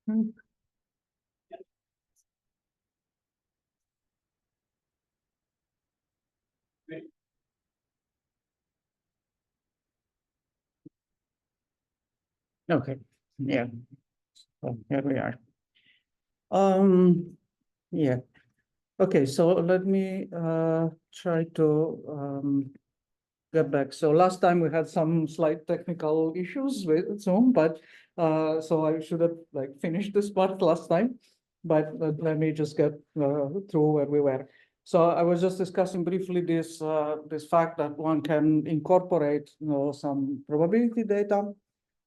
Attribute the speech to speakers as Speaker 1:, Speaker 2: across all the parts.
Speaker 1: Hmm. Okay, yeah, so here we are. Yeah, okay, so let me try to get back. So last time we had some slight technical issues with Zoom, but so I should have like finished this part last time, but let me just get through where we were. So I was just discussing briefly this this fact that one can incorporate some probability data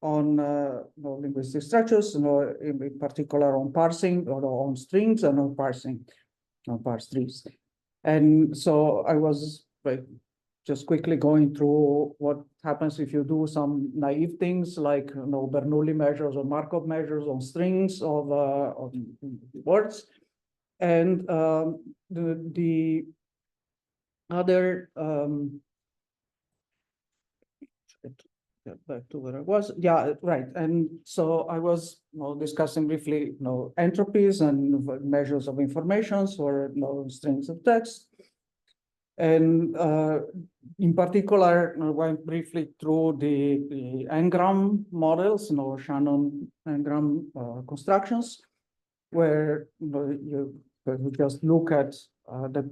Speaker 1: on linguistic structures, in particular on parsing or on strings and on parsing, on parse trees. And so I was like just quickly going through what happens if you do some naive things like Bernoulli measures or Markov measures on strings of words. And the other get back to where I was. Yeah, right. And so I was discussing briefly entropies and measures of information for strings of text. And in particular, I went briefly through the N-gram models, Shannon N-gram constructions, where you just look at the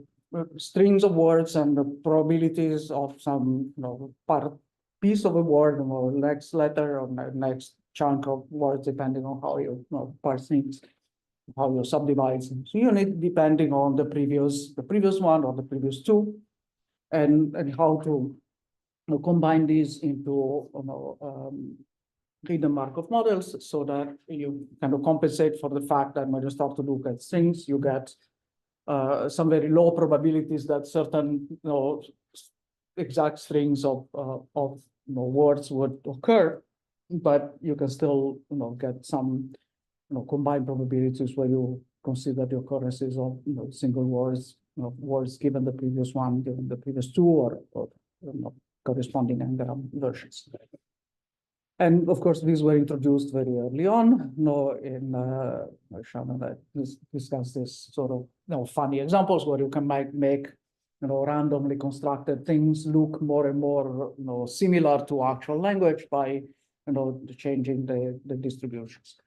Speaker 1: strings of words and the probabilities of some piece of a word, next letter or next chunk of words, depending on how you parse things, how you subdivide some unit, depending on the previous one or the previous two, and how to combine these into hidden Markov models so that you kind of compensate for the fact that when you start to look at strings, you get some very low probabilities that certain exact strings of words would occur, but you can still get some combined probabilities where you consider the occurrences of single words, words given the previous one, given the previous two, or corresponding N-gram versions. And of course, these were introduced very early on. In Shannon discussed this sort of funny examples where you can make randomly constructed things look more and more similar to actual language by changing the distributions.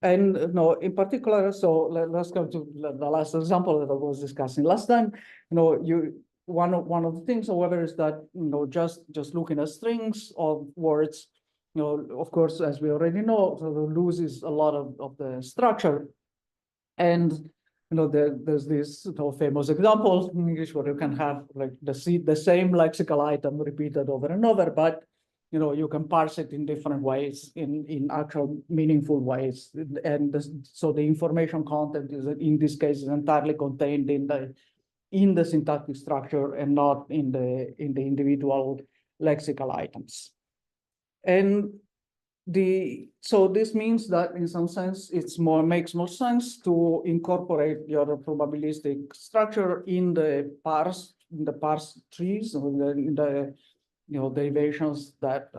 Speaker 1: And in particular, so let's go to the last example that I was discussing last time. One of the things, however, is that just looking at strings of words, of course, as we already know, loses a lot of the structure. And there's this famous example in English where you can have like the same lexical item repeated over and over, but you can parse it in different ways, in actual meaningful ways. And so the information content is, in this case, is entirely contained in the syntactic structure and not in the individual lexical items. And so this means that in some sense makes more sense to incorporate your probabilistic structure in the parse trees, or in the derivations that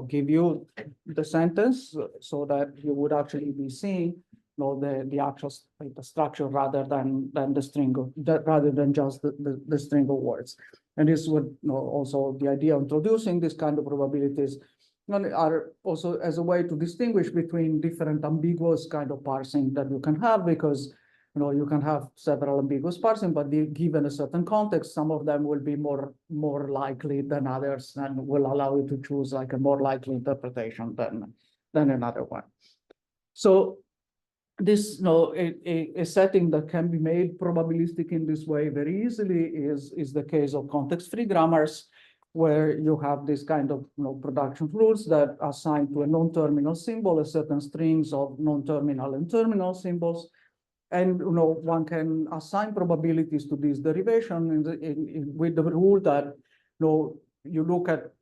Speaker 1: give you the sentence, so that you would actually be seeing the actual the structure rather than the string of rather than just the string of words. And this would also the idea of introducing this kind of probabilities are also as a way to distinguish between different ambiguous kind of parsing that you can have, because you can have several ambiguous parsing, but given a certain context, some of them will be more likely than others, and will allow you to choose like a more likely interpretation than another one. So this a setting that can be made probabilistic in this way very easily is the case of context-free grammars, where you have this kind of production rules that assign to a non-terminal symbol a certain strings of non-terminal and terminal symbols. And one can assign probabilities to this derivation with the rule that you look at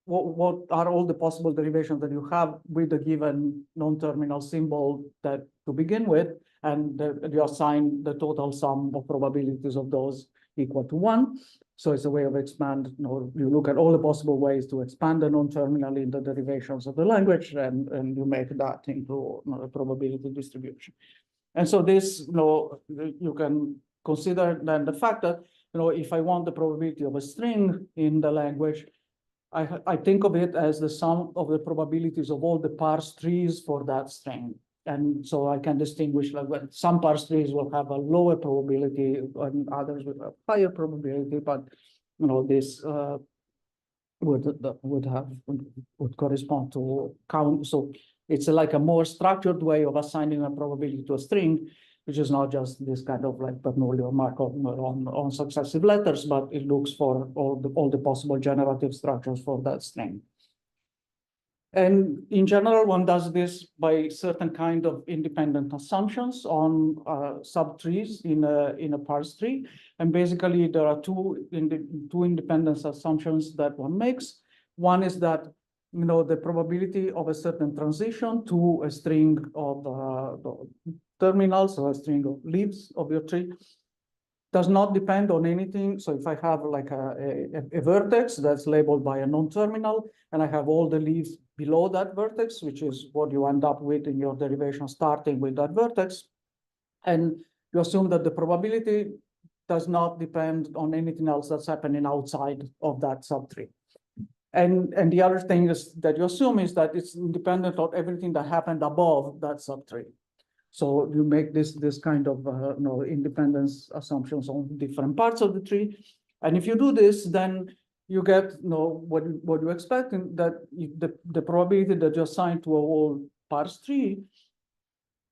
Speaker 1: what are all the possible derivations that you have with a given non-terminal symbol that to begin with, and you assign the total sum of probabilities of those equal to 1. So it's a way of expand, you look at all the possible ways to expand the non-terminal in the derivations of the language, and you make that into a probability distribution. And so this, you can consider then the fact that, if I want the probability of a string in the language, I think of it as the sum of the probabilities of all the parse trees for that string. And so I can distinguish, like, when some parse trees will have a lower probability and others will have higher probability, but this would correspond to count. So it's like a more structured way of assigning a probability to a string, which is not just this kind of like Bernoulli or Markov on successive letters, but it looks for all the possible generative structures for that string. And in general, one does this by certain kind of independent assumptions on subtrees in a parse tree. And basically, there are two independent assumptions that one makes. One is that the probability of a certain transition to a string of terminals or a string of leaves of your tree does not depend on anything. So if I have like a vertex that's labeled by a non-terminal, and I have all the leaves below that vertex, which is what you end up with in your derivation starting with that vertex, and you assume that the probability does not depend on anything else that's happening outside of that subtree. And the other thing is that you assume is that it's independent of everything that happened above that subtree. So you make this kind of independence assumptions on different parts of the tree. And if you do this, then you get what you expect, that the probability that you assign to a whole parse tree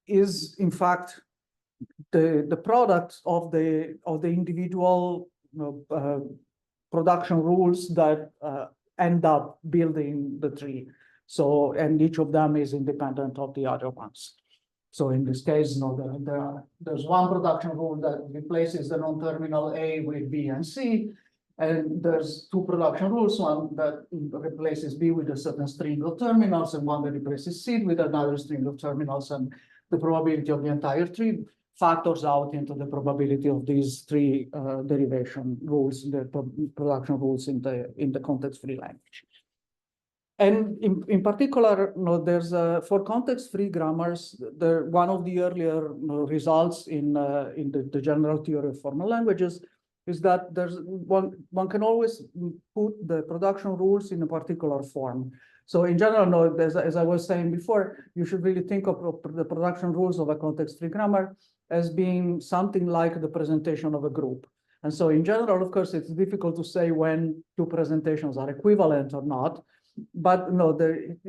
Speaker 1: is in fact the product of the individual production rules that end up building the tree. So, and each of them is independent of the other ones. So in this case, there's one production rule that replaces the non-terminal A with B and C, and there's two production rules, one that replaces B with a certain string of terminals, and one that replaces C with another string of terminals, and the probability of the entire tree factors out into the probability of these three derivation rules, the production rules in the context-free language. And in particular, there's for context-free grammars, one of the earlier results in the general theory of formal languages is that there's one can always put the production rules in a particular form. So in general, as I was saying before, you should really think of the production rules of a context-free grammar as being something like the presentation of a group. And so in general, of course, it's difficult to say when two presentations are equivalent or not. But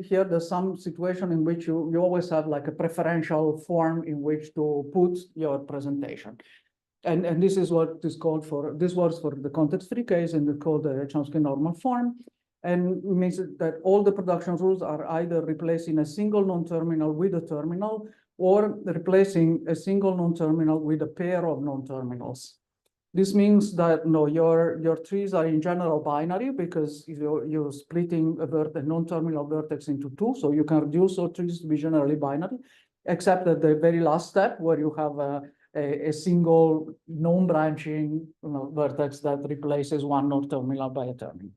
Speaker 1: here there's some situation in which you always have like a preferential form in which to put your presentation. And this is what is called this works for the context-free case, and it's called the Chomsky normal form. And it means that all the production rules are either replacing a single non-terminal with a terminal, or replacing a single non-terminal with a pair of non-terminals. This means that your trees are in general binary, because you're splitting a non-terminal vertex into two, so you can reduce your trees to be generally binary, except at the very last step where you have a single non-branching vertex that replaces one non-terminal by a terminal.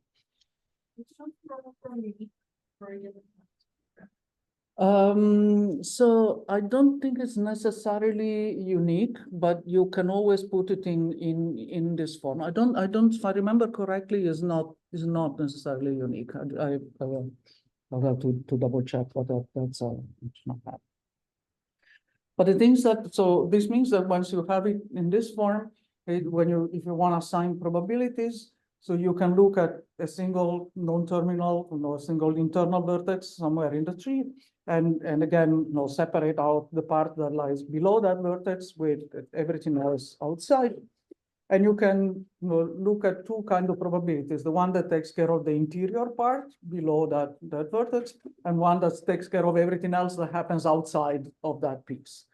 Speaker 1: So I don't think it's necessarily unique, but you can always put it in this form. If I remember correctly, is not necessarily unique. I'll have to double check whether that's not that. But the things so this means that once you have it in this form, if you want to assign probabilities, so you can look at a single non-terminal, a single internal vertex somewhere in the tree, and again, separate out the part that lies below that vertex with everything else outside. And you can look at two kinds of probabilities: the one that takes care of the interior part below that vertex, and one that takes care of everything else that happens outside of that piece.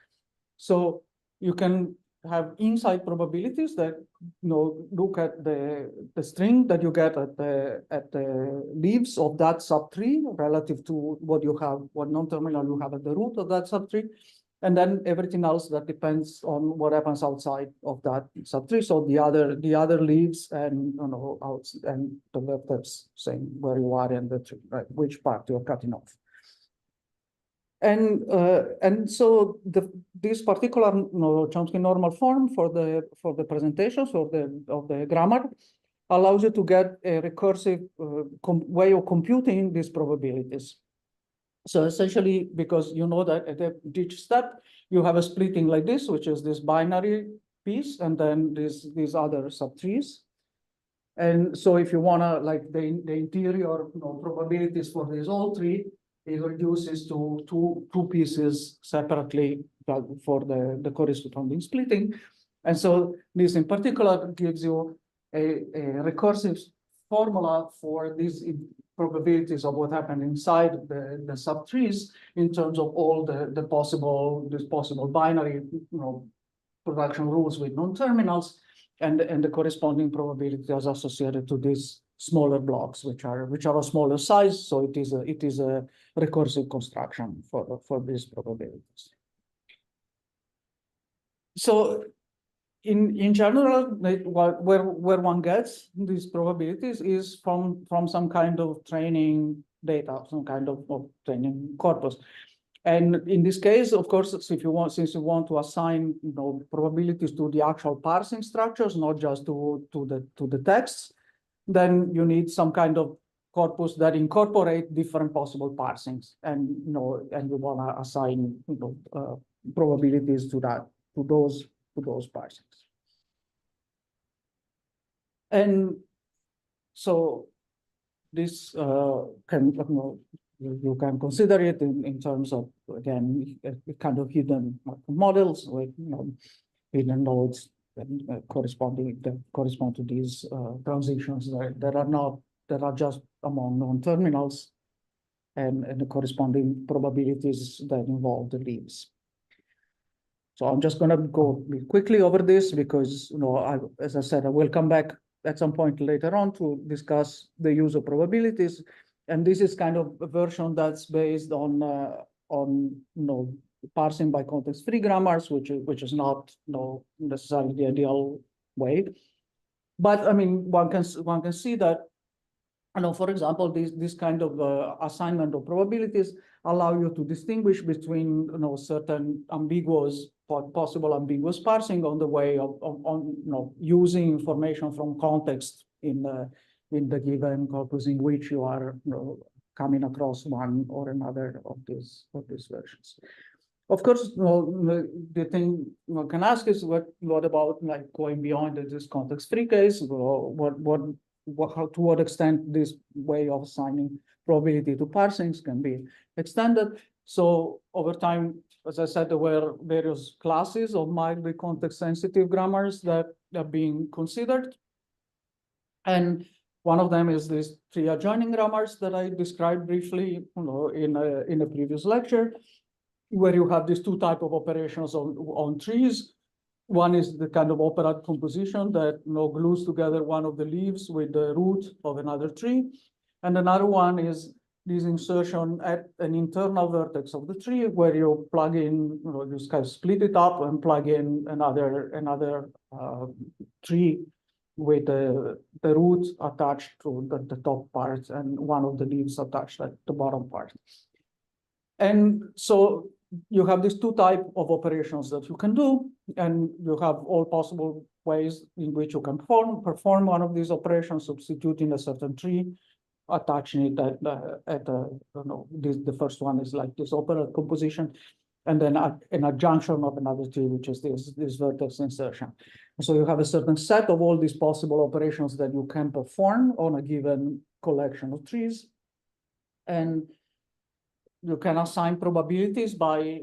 Speaker 1: So you can have inside probabilities that look at the string that you get at the leaves of that subtree relative to what non-terminal you have at the root of that subtree, And then everything else that depends on what happens outside of that subtree. So the other leaves and out and the vertex saying where you are in the tree, right? Which part you're cutting off. And so this particular Chomsky normal form for the presentations of the grammar allows you to get a recursive way of computing these probabilities. So essentially, because you know that at each step you have a splitting like this, which is this binary piece, and then these other subtrees. And so if you wanna like the interior probabilities for these all three, it reduces to two pieces separately for the corresponding splitting. And so this in particular gives you a recursive formula for these probabilities of what happened inside the subtrees in terms of all the possible binary production rules with non-terminals and the corresponding probabilities associated to these smaller blocks, which are a smaller size. So it is a recursive construction for these probabilities. So in general, where one gets these probabilities is from some kind of training data, some kind of training corpus. And in this case, of course, since you want to assign probabilities to the actual parsing structures, not just to the texts, then you need some kind of corpus that incorporate different possible parsings, and and you want to assign probabilities to those parsings. And so this can you can consider it in terms of, again, kind of hidden models with hidden nodes that correspond to these transitions that are just among non-terminals, and the corresponding probabilities that involve the leaves. So I'm just going to go quickly over this because, as I said, I will come back at some point later on to discuss the use of probabilities. And this is kind of a version that's based on parsing by context-free grammars, which is not necessarily the ideal way. But I mean, one can see that, for example, this kind of assignment of probabilities allow you to distinguish between certain possible ambiguous parsing on the way of using information from context in the given corpus in which you are coming across one or another of these versions. Of course, the thing one can ask is what about like going beyond this context-free case? To what extent this way of assigning probability to parsings can be extended. So over time, as I said, there were various classes of mildly context-sensitive grammars that are being considered. And one of them is these tree adjoining grammars that I described briefly in a previous lecture, where you have these two types of operations on trees. One is the kind of operand composition that glues together one of the leaves with the root of another tree. And another one is this insertion at an internal vertex of the tree where you plug in, you kind of split it up and plug in another tree with the roots attached to the top part and one of the leaves attached at the bottom part. And so you have these two types of operations that you can do, and you have all possible ways in which you can perform one of these operations, substituting a certain tree, attaching it at the first one is like this operand composition, and then an adjunction of another tree, which is this vertex insertion. So you have a certain set of all these possible operations that you can perform on a given collection of trees, and you can assign probabilities by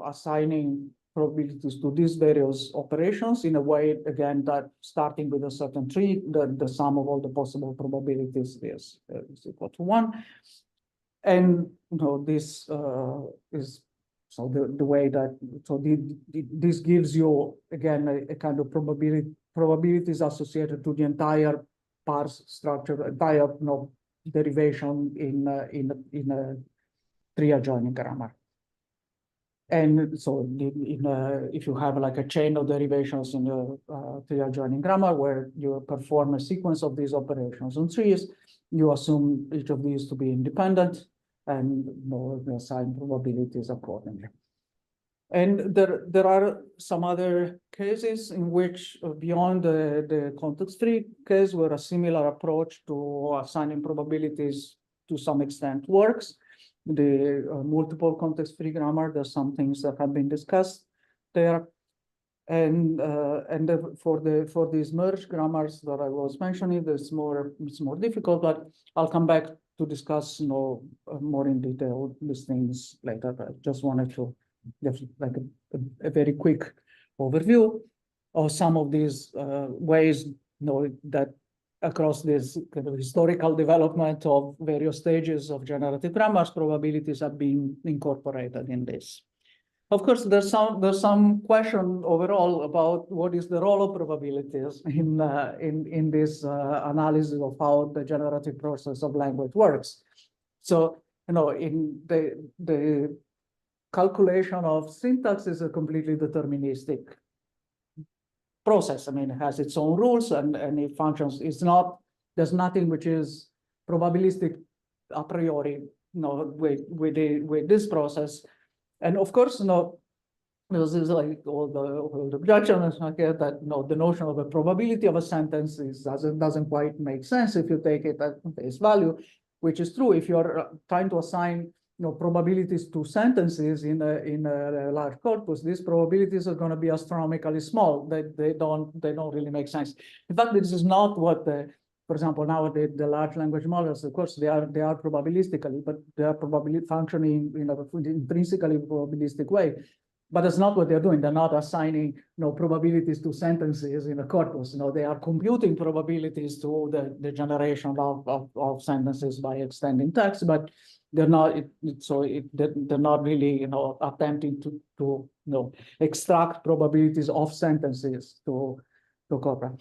Speaker 1: assigning probabilities to these various operations in a way, again, that starting with a certain tree, the sum of all the possible probabilities is equal to 1. And this is so the way that this gives you, again, a kind of probabilities associated to the entire parse structure, entire derivation in a tree adjoining grammar. And so if you have like a chain of derivations in your trial joining grammar where you perform a sequence of these operations on trees, you assume each of these to be independent and assign probabilities accordingly. And there are some other cases in which, beyond the context-free case, where a similar approach to assigning probabilities to some extent works. The multiple context-free grammar, there's some things that have been discussed there. And for these merged grammars that I was mentioning, it's more difficult, but I'll come back to discuss more in detail these things later. But I just wanted to give like a very quick overview of some of these ways that across this kind of historical development of various stages of generative grammars, probabilities have been incorporated in this. Of course, there's some question overall about what is the role of probabilities in this analysis of how the generative process of language works. So, in the calculation of syntax is a completely deterministic process. I mean, it has its own rules and it functions. There's nothing which is probabilistic a priori, with this process. And of course, this is like all the objections that the notion of a probability of a sentence doesn't quite make sense if you take it at face value, which is true if you're trying to assign probabilities to sentences in a large corpus. These probabilities are going to be astronomically small. They don't really make sense. In fact, this is not what for example, now the large language models, of course, they are probabilistically, but they are probably functioning in an intrinsically probabilistic way. But that's not what they're doing. They're not assigning probabilities to sentences in a corpus. They are computing probabilities to the generation of sentences by extending text, but they're not. They're not really attempting to extract probabilities of sentences to corpora.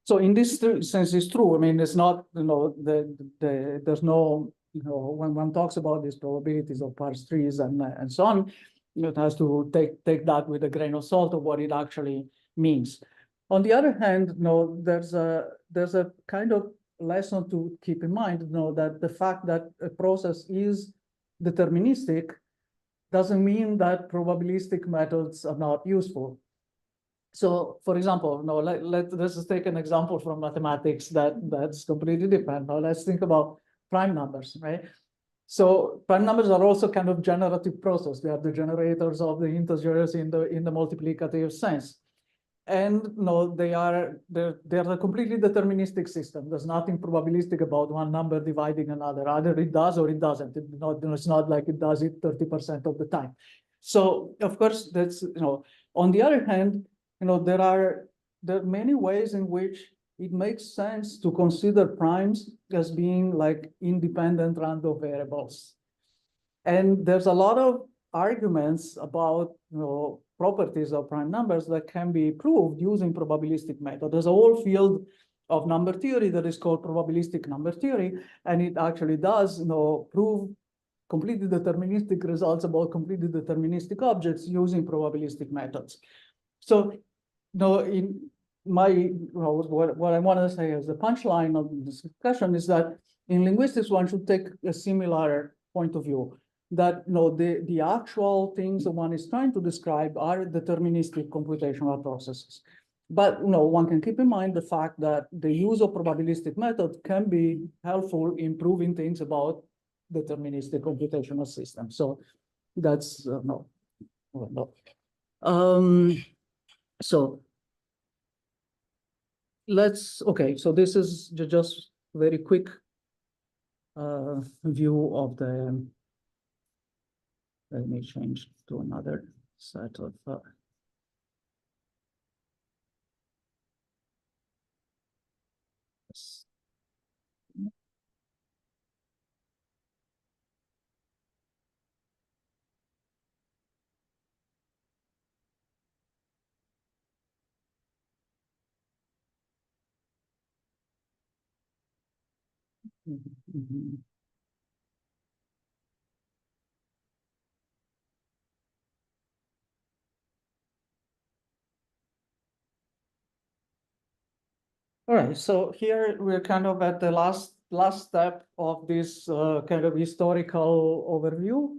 Speaker 1: So in this sense, it's true. I mean, it's not, there's no, when one talks about these probabilities of parse trees and so on, it has to take that with a grain of salt of what it actually means. On the other hand, there's a kind of lesson to keep in mind, that the fact that a process is deterministic doesn't mean that probabilistic methods are not useful. So, for example, let's just take an example from mathematics that's completely different. Now, let's think about prime numbers, right? So, prime numbers are also kind of generative process. They are the generators of the integers in the multiplicative sense, and they're a completely deterministic system. There's nothing probabilistic about one number dividing another. Either it does or it doesn't. It's not like it does it 30% of the time. So, of course, that's On the other hand, there are many ways in which it makes sense to consider primes as being like independent random variables. And there's a lot of arguments about properties of prime numbers that can be proved using probabilistic method. There's a whole field of number theory that is called probabilistic number theory, and it actually does prove completely deterministic results about completely deterministic objects using probabilistic methods. So in what I want to say as the punchline of this discussion is that in linguistics, one should take a similar point of view, that the actual things that one is trying to describe are deterministic computational processes. But one can keep in mind the fact that the use of probabilistic method can be helpful in proving things about deterministic computational systems. So that's So so this is just very quick view of let me change to another set of All right, so here we're kind of at the last step of this kind of historical overview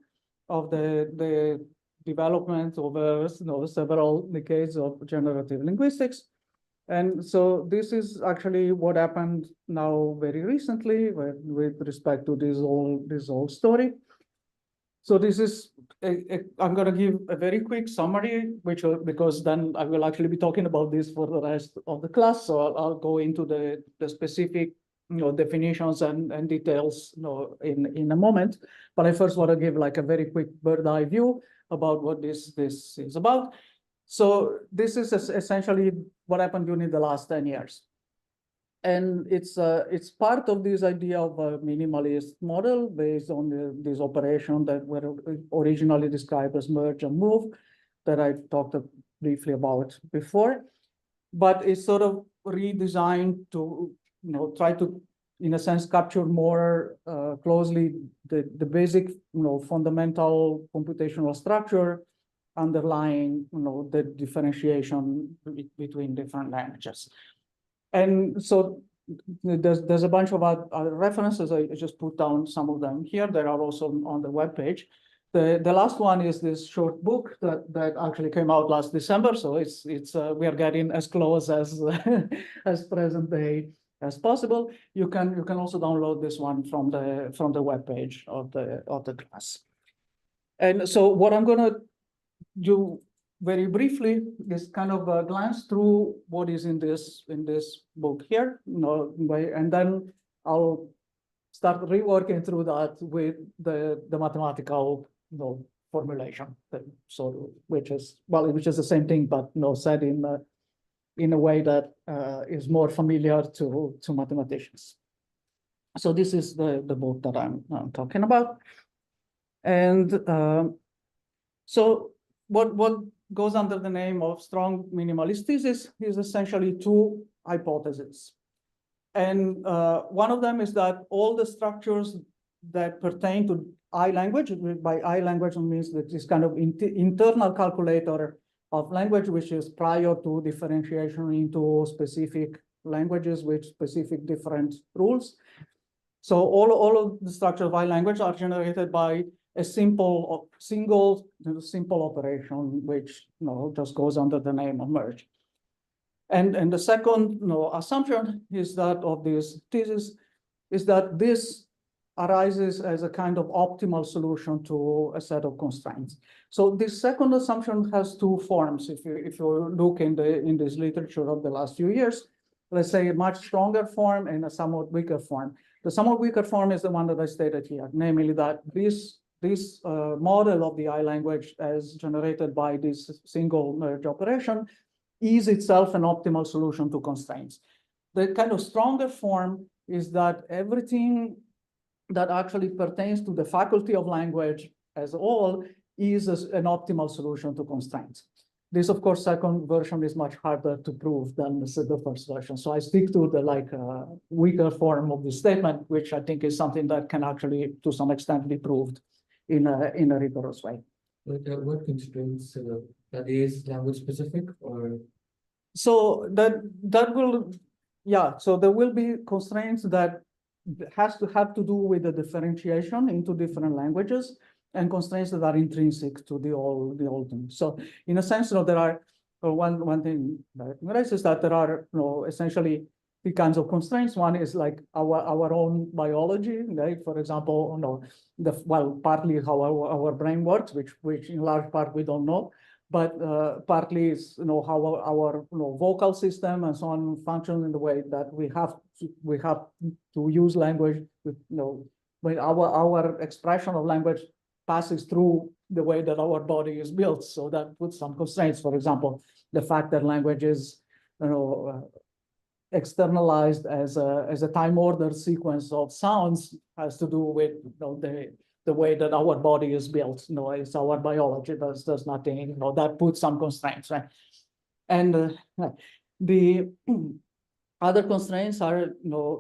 Speaker 1: of the development over several decades of generative linguistics. And so this is actually what happened now very recently with respect to this whole story. So this is, I'm going to give a very quick summary, because then I will actually be talking about this for the rest of the class. So I'll go into the specific definitions and details in a moment. But I first want to give like a very quick bird eye view about what this is about. So this is essentially what happened during the last 10 years. And it's part of this idea of a minimalist model based on this operation that were originally described as merge and move that I talked briefly about before. But it's sort of redesigned to try to, in a sense, capture more closely the basic fundamental computational structure underlying the differentiation between different languages. And so there's a bunch of other references. I just put down some of them here. They are also on the webpage. The last one is this short book that actually came out last December. So it's we are getting as close as as present day as possible. You can also download this one from the webpage of the class. And so what I'm going to do very briefly is kind of glance through what is in this book here, and then I'll start reworking through that with the mathematical formulation, which is the same thing, but said in a way that is more familiar to mathematicians. So this is the book that I'm talking about, and so what goes under the name of strong minimalist thesis is essentially two hypotheses. And one of them is that all the structures that pertain to I language, by I language means that this kind of internal calculator of language, which is prior to differentiation into specific languages with specific different rules. So all of the structures of I language are generated by a single operation, which just goes under the name of merge. And the second assumption is that of this thesis is that this arises as a kind of optimal solution to a set of constraints. So this second assumption has two forms. If you look in this literature of the last few years, let's say a much stronger form and a somewhat weaker form. The somewhat weaker form is the one that I stated here, namely that this model of the I language as generated by this single merge operation is itself an optimal solution to constraints. The kind of stronger form is that everything that actually pertains to the faculty of language as a whole is an optimal solution to constraints. This, of course, second version is much harder to prove than the first version. So I stick to the weaker form of the statement, which I think is something that can actually, to some extent, be proved in a rigorous way.
Speaker 2: What constraints that is language specific, or?
Speaker 1: So that will, yeah. So there will be constraints that have to do with the differentiation into different languages, and constraints that are intrinsic to the old thing. So in a sense, there are one thing that is that there are essentially the kinds of constraints. One is like our own biology, right? For example, partly how our brain works, which in large part we don't know, but partly is how our vocal system and so on function in the way that we have to use language. When our expression of language passes through the way that our body is built, so that puts some constraints. For example, the fact that language is externalized as a time ordered sequence of sounds has to do with the way that our body is built. It's our biology. There's nothing that puts some constraints, right? And the other constraints are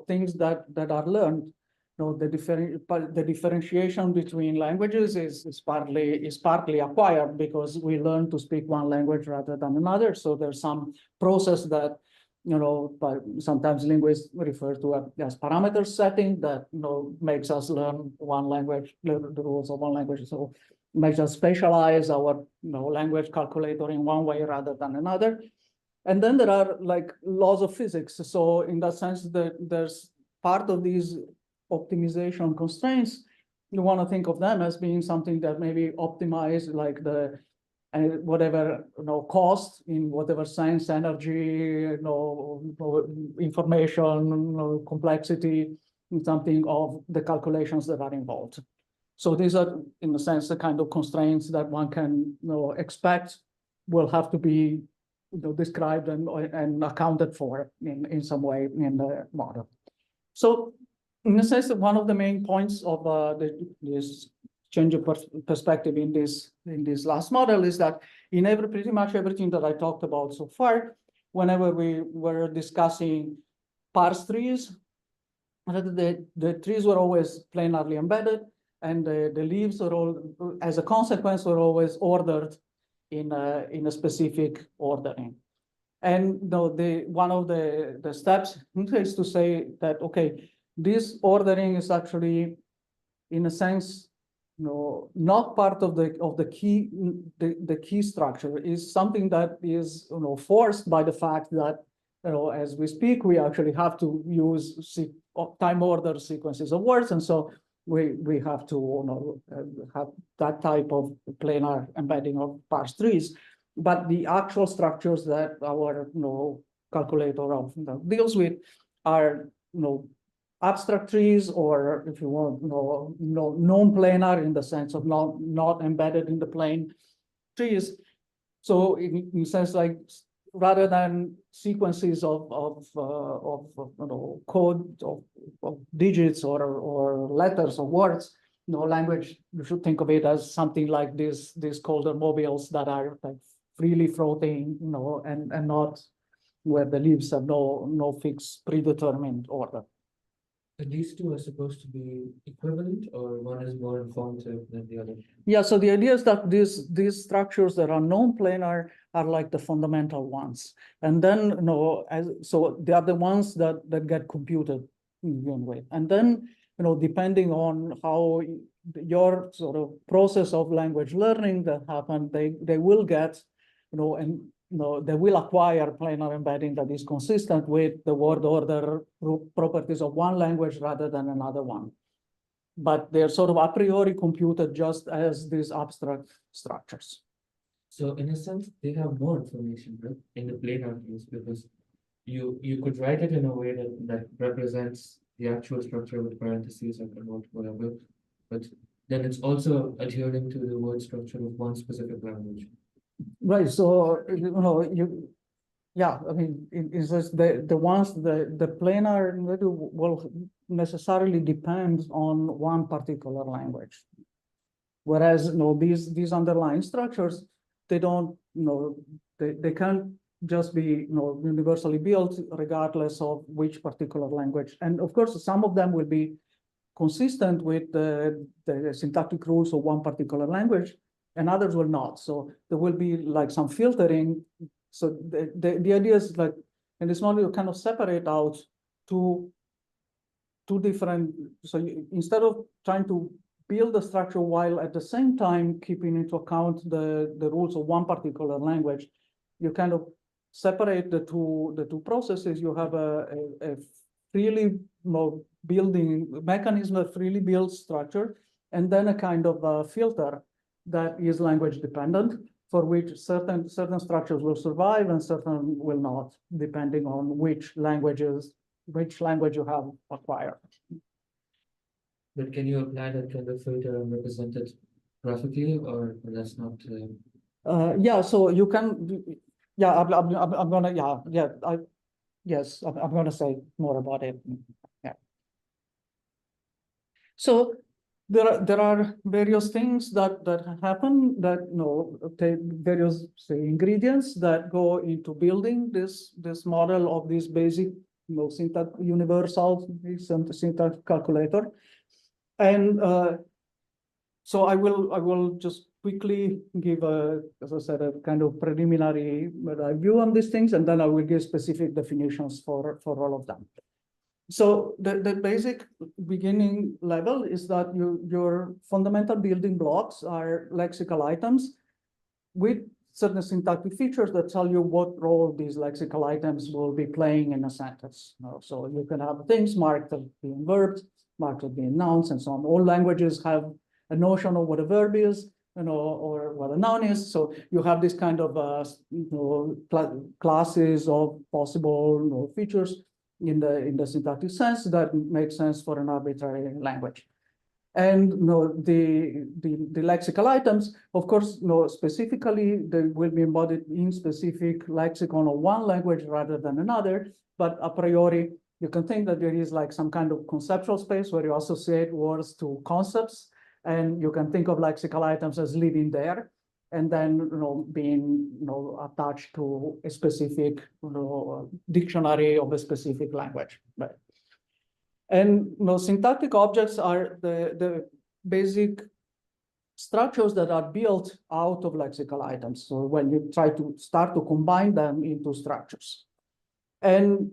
Speaker 1: things that are learned. The differentiation between languages is partly acquired because we learn to speak one language rather than another. So there's some process that but sometimes linguists refer to it as parameter setting that, makes us learn one language, learn the rules of one language. So makes us specialize our, language calculator in one way rather than another. And then there are like laws of physics. So in that sense, there's part of these optimization constraints. You want to think of them as being something that maybe optimize like the whatever cost in whatever sense, energy, information, complexity, something of the calculations that are involved. So these are, in a sense, the kind of constraints that one can expect will have to be described and accounted for in some way in the model. So in a sense, one of the main points of this change of perspective in this last model is that in pretty much everything that I talked about so far, whenever we were discussing parse trees, the trees were always planarly embedded, and the leaves are all, as a consequence, were always ordered in a specific ordering. And one of the steps is to say that, okay, this ordering is actually, in a sense, not part of the key structure, is something that is forced by the fact that as we speak we actually have to use time order sequences of words, and so we have to have that type of planar embedding of parse trees. But the actual structures that our calculator deals with are abstract trees, or if you want, non-planar in the sense of not embedded in the plane trees. So in a sense, like rather than sequences of code of digits or letters or words, language, you should think of it as something like these Calder mobiles that are like freely floating, and not where the leaves have no fixed predetermined order.
Speaker 2: These two are supposed to be equivalent, or one is more informative than the other?
Speaker 1: Yeah, so the idea is that these structures that are non-planar are like the fundamental ones. And then, so they are the ones that get computed in one way. And then, depending on how your sort of process of language learning that happened, they will get, they will acquire planar embedding that is consistent with the word order properties of one language rather than another one. But they're sort of a priori computed just as these abstract structures.
Speaker 2: So in a sense, they have more information, right, in the planar case, because you could write it in a way that represents the actual structure with parentheses or whatever, but then it's also adhering to the word structure of one specific language.
Speaker 1: Right. So yeah, I mean, it's just the ones the planar will necessarily depend on one particular language, whereas these underlying structures, they don't they can't just be universally built regardless of which particular language. And of course, some of them will be consistent with the syntactic rules of one particular language, and others will not. So there will be like some filtering. So the idea is like in this model you kind of separate out two different. So instead of trying to build the structure while at the same time keeping into account the rules of one particular language, you kind of separate the two processes. You have a freely building mechanism, a freely built structure, and then a kind of a filter that is language dependent, for which certain structures will survive and certain will not, depending on which language you have acquired.
Speaker 2: But can you apply that kind of filter and represent it graphically, or that's not?
Speaker 1: Yeah, so you can. Yeah, I'm gonna. Yeah. Yes, I'm gonna say more about it. Yeah. So there are various things that happen that take various ingredients that go into building this model of this basic syntax universal syntax calculator, and So I will just quickly give as I said, a kind of preliminary view on these things, and then I will give specific definitions for all of them. So the basic beginning level is that your fundamental building blocks are lexical items with certain syntactic features that tell you what role these lexical items will be playing in a sentence. So you can have things marked as being verbs, marked as being nouns, and so on. All languages have a notion of what a verb is, or what a noun is. So you have this kind of classes of possible features in the syntactic sense that makes sense for an arbitrary language. And the lexical items, of course, specifically they will be embodied in specific lexicon of one language rather than another. But a priori, you can think that there is like some kind of conceptual space where you associate words to concepts, and you can think of lexical items as living there, and then being attached to a specific dictionary of a specific language. Right. And syntactic objects are the basic structures that are built out of lexical items. So when you try to start to combine them into structures. And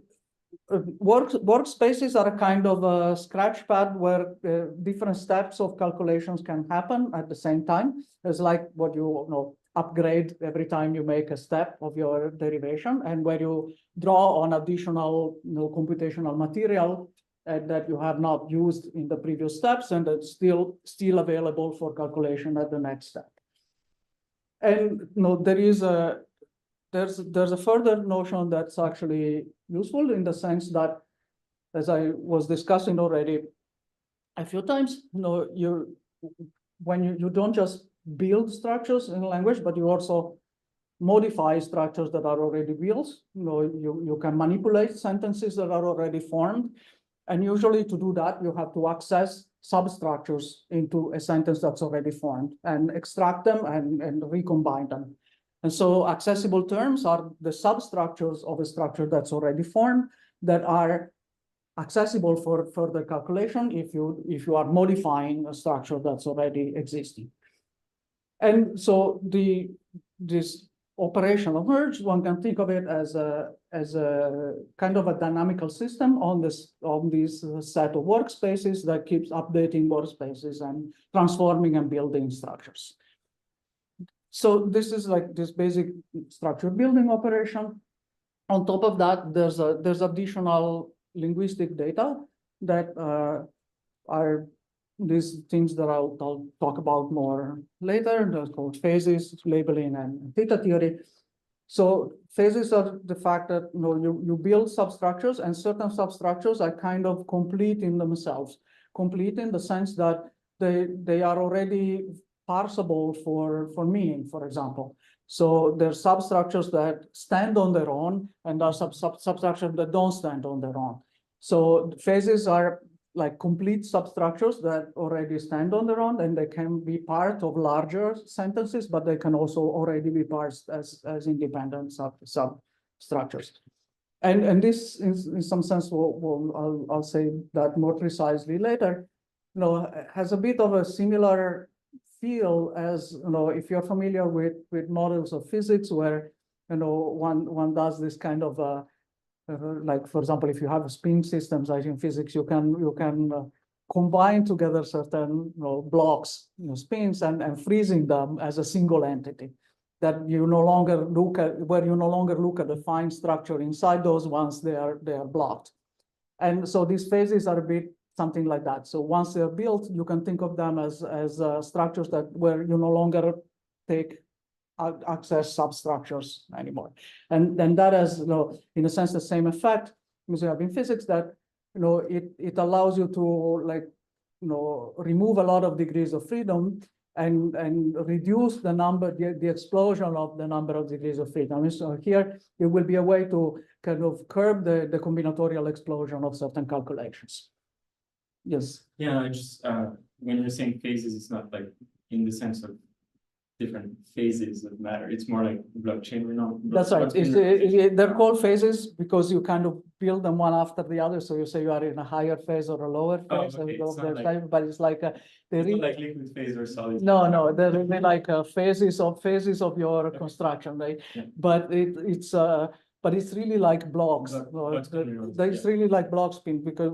Speaker 1: workspaces are a kind of a scratch pad where different steps of calculations can happen at the same time. It's like what you upgrade every time you make a step of your derivation, and where you draw on additional computational material that you have not used in the previous steps, and that's still available for calculation at the next step. And there's a further notion that's actually useful in the sense that, as I was discussing already a few times, when you don't just build structures in a language, but you also modify structures that are already built. You can manipulate sentences that are already formed. And usually to do that, you have to access substructures into a sentence that's already formed and extract them and recombine them. And so accessible terms are the substructures of a structure that's already formed that are accessible for further calculation if you are modifying a structure that's already existing. And so this operation of merge, one can think of it as a kind of a dynamical system on this set of workspaces that keeps updating workspaces and transforming and building structures. So this is like this basic structure building operation. On top of that, there's additional linguistic data that are these things that I'll talk about more later. They're called phases, labeling, and theta theory. So phases are the fact that you build substructures, and certain substructures are kind of complete in themselves. Complete in the sense that they are already parsable for meaning, for example. So there's substructures that stand on their own, and there are substructures that don't stand on their own. So phases are like complete substructures that already stand on their own, and they can be part of larger sentences, but they can also already be parsed as independent substructures. And this, in some sense, I'll say that more precisely later, has a bit of a similar feel as, if you're familiar with models of physics where, one does this kind of like, for example, if you have spin systems, like in physics, you can combine together certain blocks, spins, and freezing them as a single entity. That you no longer look at the fine structure inside those ones they are blocked. And so these phases are a bit something like that. So once they're built, you can think of them as structures where you no longer take access substructures anymore. And then that has, in a sense, the same effect as you have in physics, that it allows you to remove a lot of degrees of freedom and reduce the explosion of the number of degrees of freedom. So here it will be a way to kind of curb the combinatorial explosion of certain calculations. Yes.
Speaker 3: Yeah, I just when you're saying phases, it's not like in the sense of different phases of matter. It's more like blockchain.
Speaker 1: That's right. They're called phases because you kind of build them one after the other. So you say you are in a higher phase or a lower
Speaker 3: Oh,
Speaker 1: phase, and
Speaker 3: okay,
Speaker 1: go
Speaker 3: it's not
Speaker 1: there,
Speaker 3: like-
Speaker 1: but it's like they
Speaker 3: It's
Speaker 1: really,
Speaker 3: not like liquid phase or solid.
Speaker 1: no, they're really like phases of your construction, right?
Speaker 3: Yeah.
Speaker 1: But but it's really like blocks.
Speaker 3: Block spin,
Speaker 1: It's really like block spin, because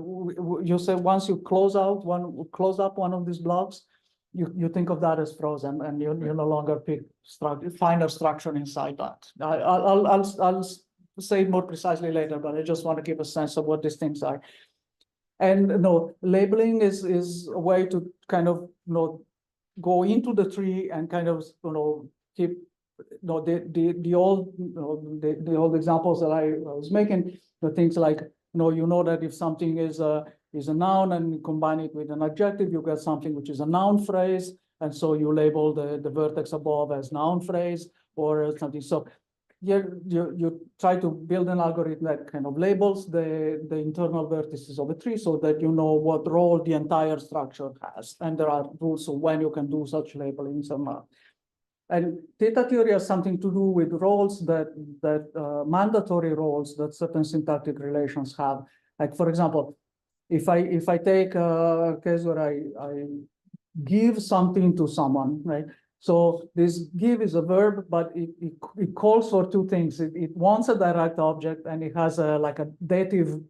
Speaker 1: you say once you close up one of these blocks, you think of that as frozen, and you no longer pick finer structure inside that. I'll say it more precisely later, but I just want to give a sense of what these things are. And no, labeling is a way to kind of go into the tree and kind of keep the old the old examples that I was making, the things like you know that if something is a noun and you combine it with an adjective, you get something which is a noun phrase, and so you label the vertex above as noun phrase or something. So you try to build an algorithm that kind of labels the internal vertices of a tree so that you know what role the entire structure has, and there are rules of when you can do such labelings or not. And data theory has something to do with roles that mandatory roles that certain syntactic relations have. Like, for example, if I take a case where I give something to someone, right? So this give is a verb, but it calls for two things. It wants a direct object, and it has like a dative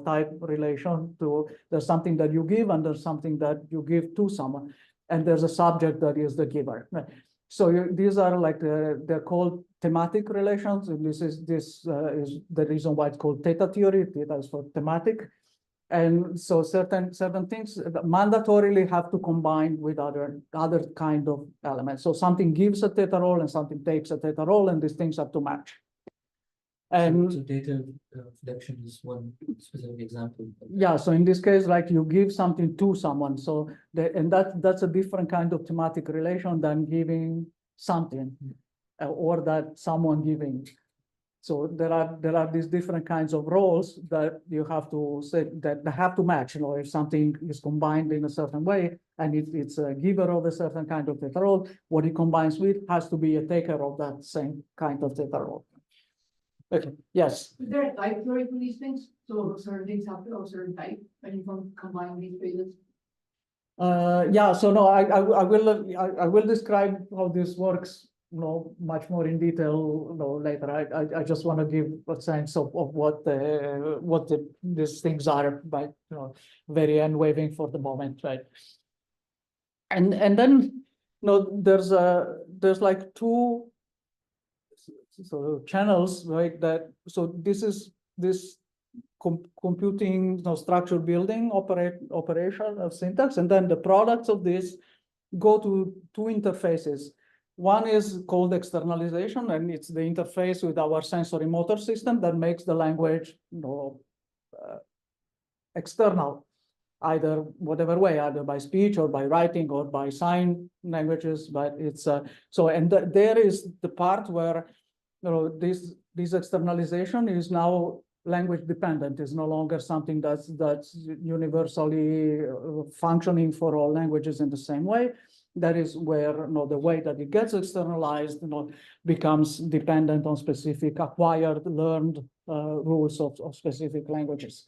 Speaker 1: type relation to, there's something that you give and there's something that you give to someone, and there's a subject that is the giver. Right? So these are like they're called thematic relations, and this is the reason why it's called theta theory. Theta is for thematic. And so certain things mandatorily have to combine with other kind of elements. So something gives a theta role and something takes a theta role, and these things have to match. And
Speaker 2: so data reduction is one specific example.
Speaker 1: yeah, so in this case, like you give something to someone, so that's a different kind of thematic relation than giving something, or that someone giving. So there are these different kinds of roles that you have to say that they have to match. If something is combined in a certain way and it's a giver of a certain kind of theta role, what it combines with has to be a taker of that same kind of theta role. Okay. Yes.
Speaker 4: Is there a type theory for these things? So certain things have to have a certain type when you combine these phrases?
Speaker 1: Yeah. So no, I will describe how this works much more in detail later. I just want to give a sense of what these things are, but very end waving for the moment, right? And then there's like two channels, right? So this is this computing structure building operation of syntax, and then the products of this go to two interfaces. One is called externalization, and it's the interface with our sensory motor system that makes the language external, either whatever way, either by speech or by writing or by sign languages. But it's there is the part where this externalization is now language dependent, is no longer something that's universally functioning for all languages in the same way. That is where the way that it gets externalized becomes dependent on specific acquired, learned rules of specific languages.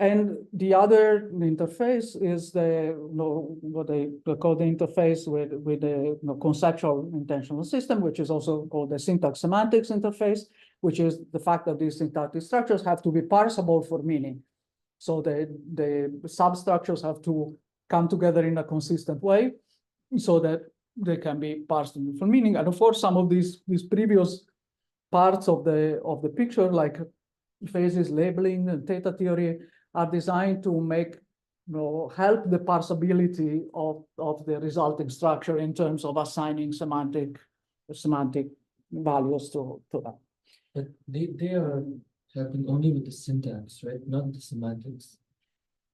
Speaker 1: And the other interface is what they call the interface with the conceptual intentional system, which is also called the syntax semantics interface, which is the fact that these syntactic structures have to be parsable for meaning. So the substructures have to come together in a consistent way so that they can be parsed for meaning. And of course, some of these previous parts of the picture, like phases, labeling, and theta theory, are designed to make help the parsability of the resulting structure in terms of assigning semantic values to them.
Speaker 2: But they are helping only with the syntax, right? Not the semantics.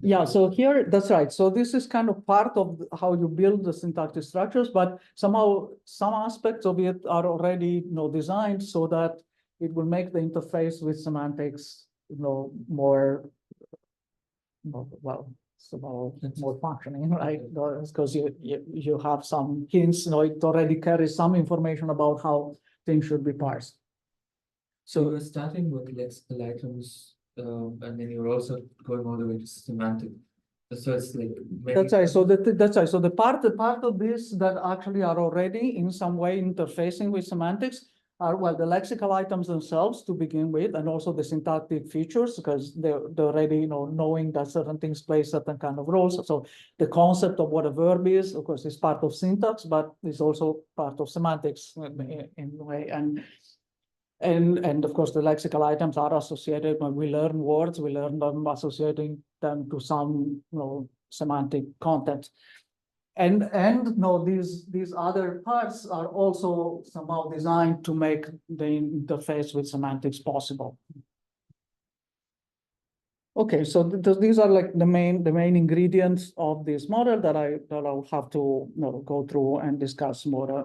Speaker 1: Yeah, so here, that's right. So this is kind of part of how you build the syntactic structures, but somehow some aspects of it are already designed so that it will make the interface with semantics more somehow more functioning, right? Because you have some hints, it already carries some information about how things should be parsed.
Speaker 2: So we're starting with lexical items and then you're also going all the way to semantic. So it's like
Speaker 1: That's right. So that's right. So the part of this that actually are already in some way interfacing with semantics are, well, the lexical items themselves to begin with, and also the syntactic features, because they're already, knowing that certain things play certain kind of roles. So the concept of what a verb is, of course, is part of syntax, but is also part of semantics in a way. And of course, the lexical items are associated when we learn words, we learn them associating them to some, semantic content. And these other parts are also somehow designed to make the interface with semantics possible. Okay, so these are like the main ingredients of this model that I'll have to go through and discuss more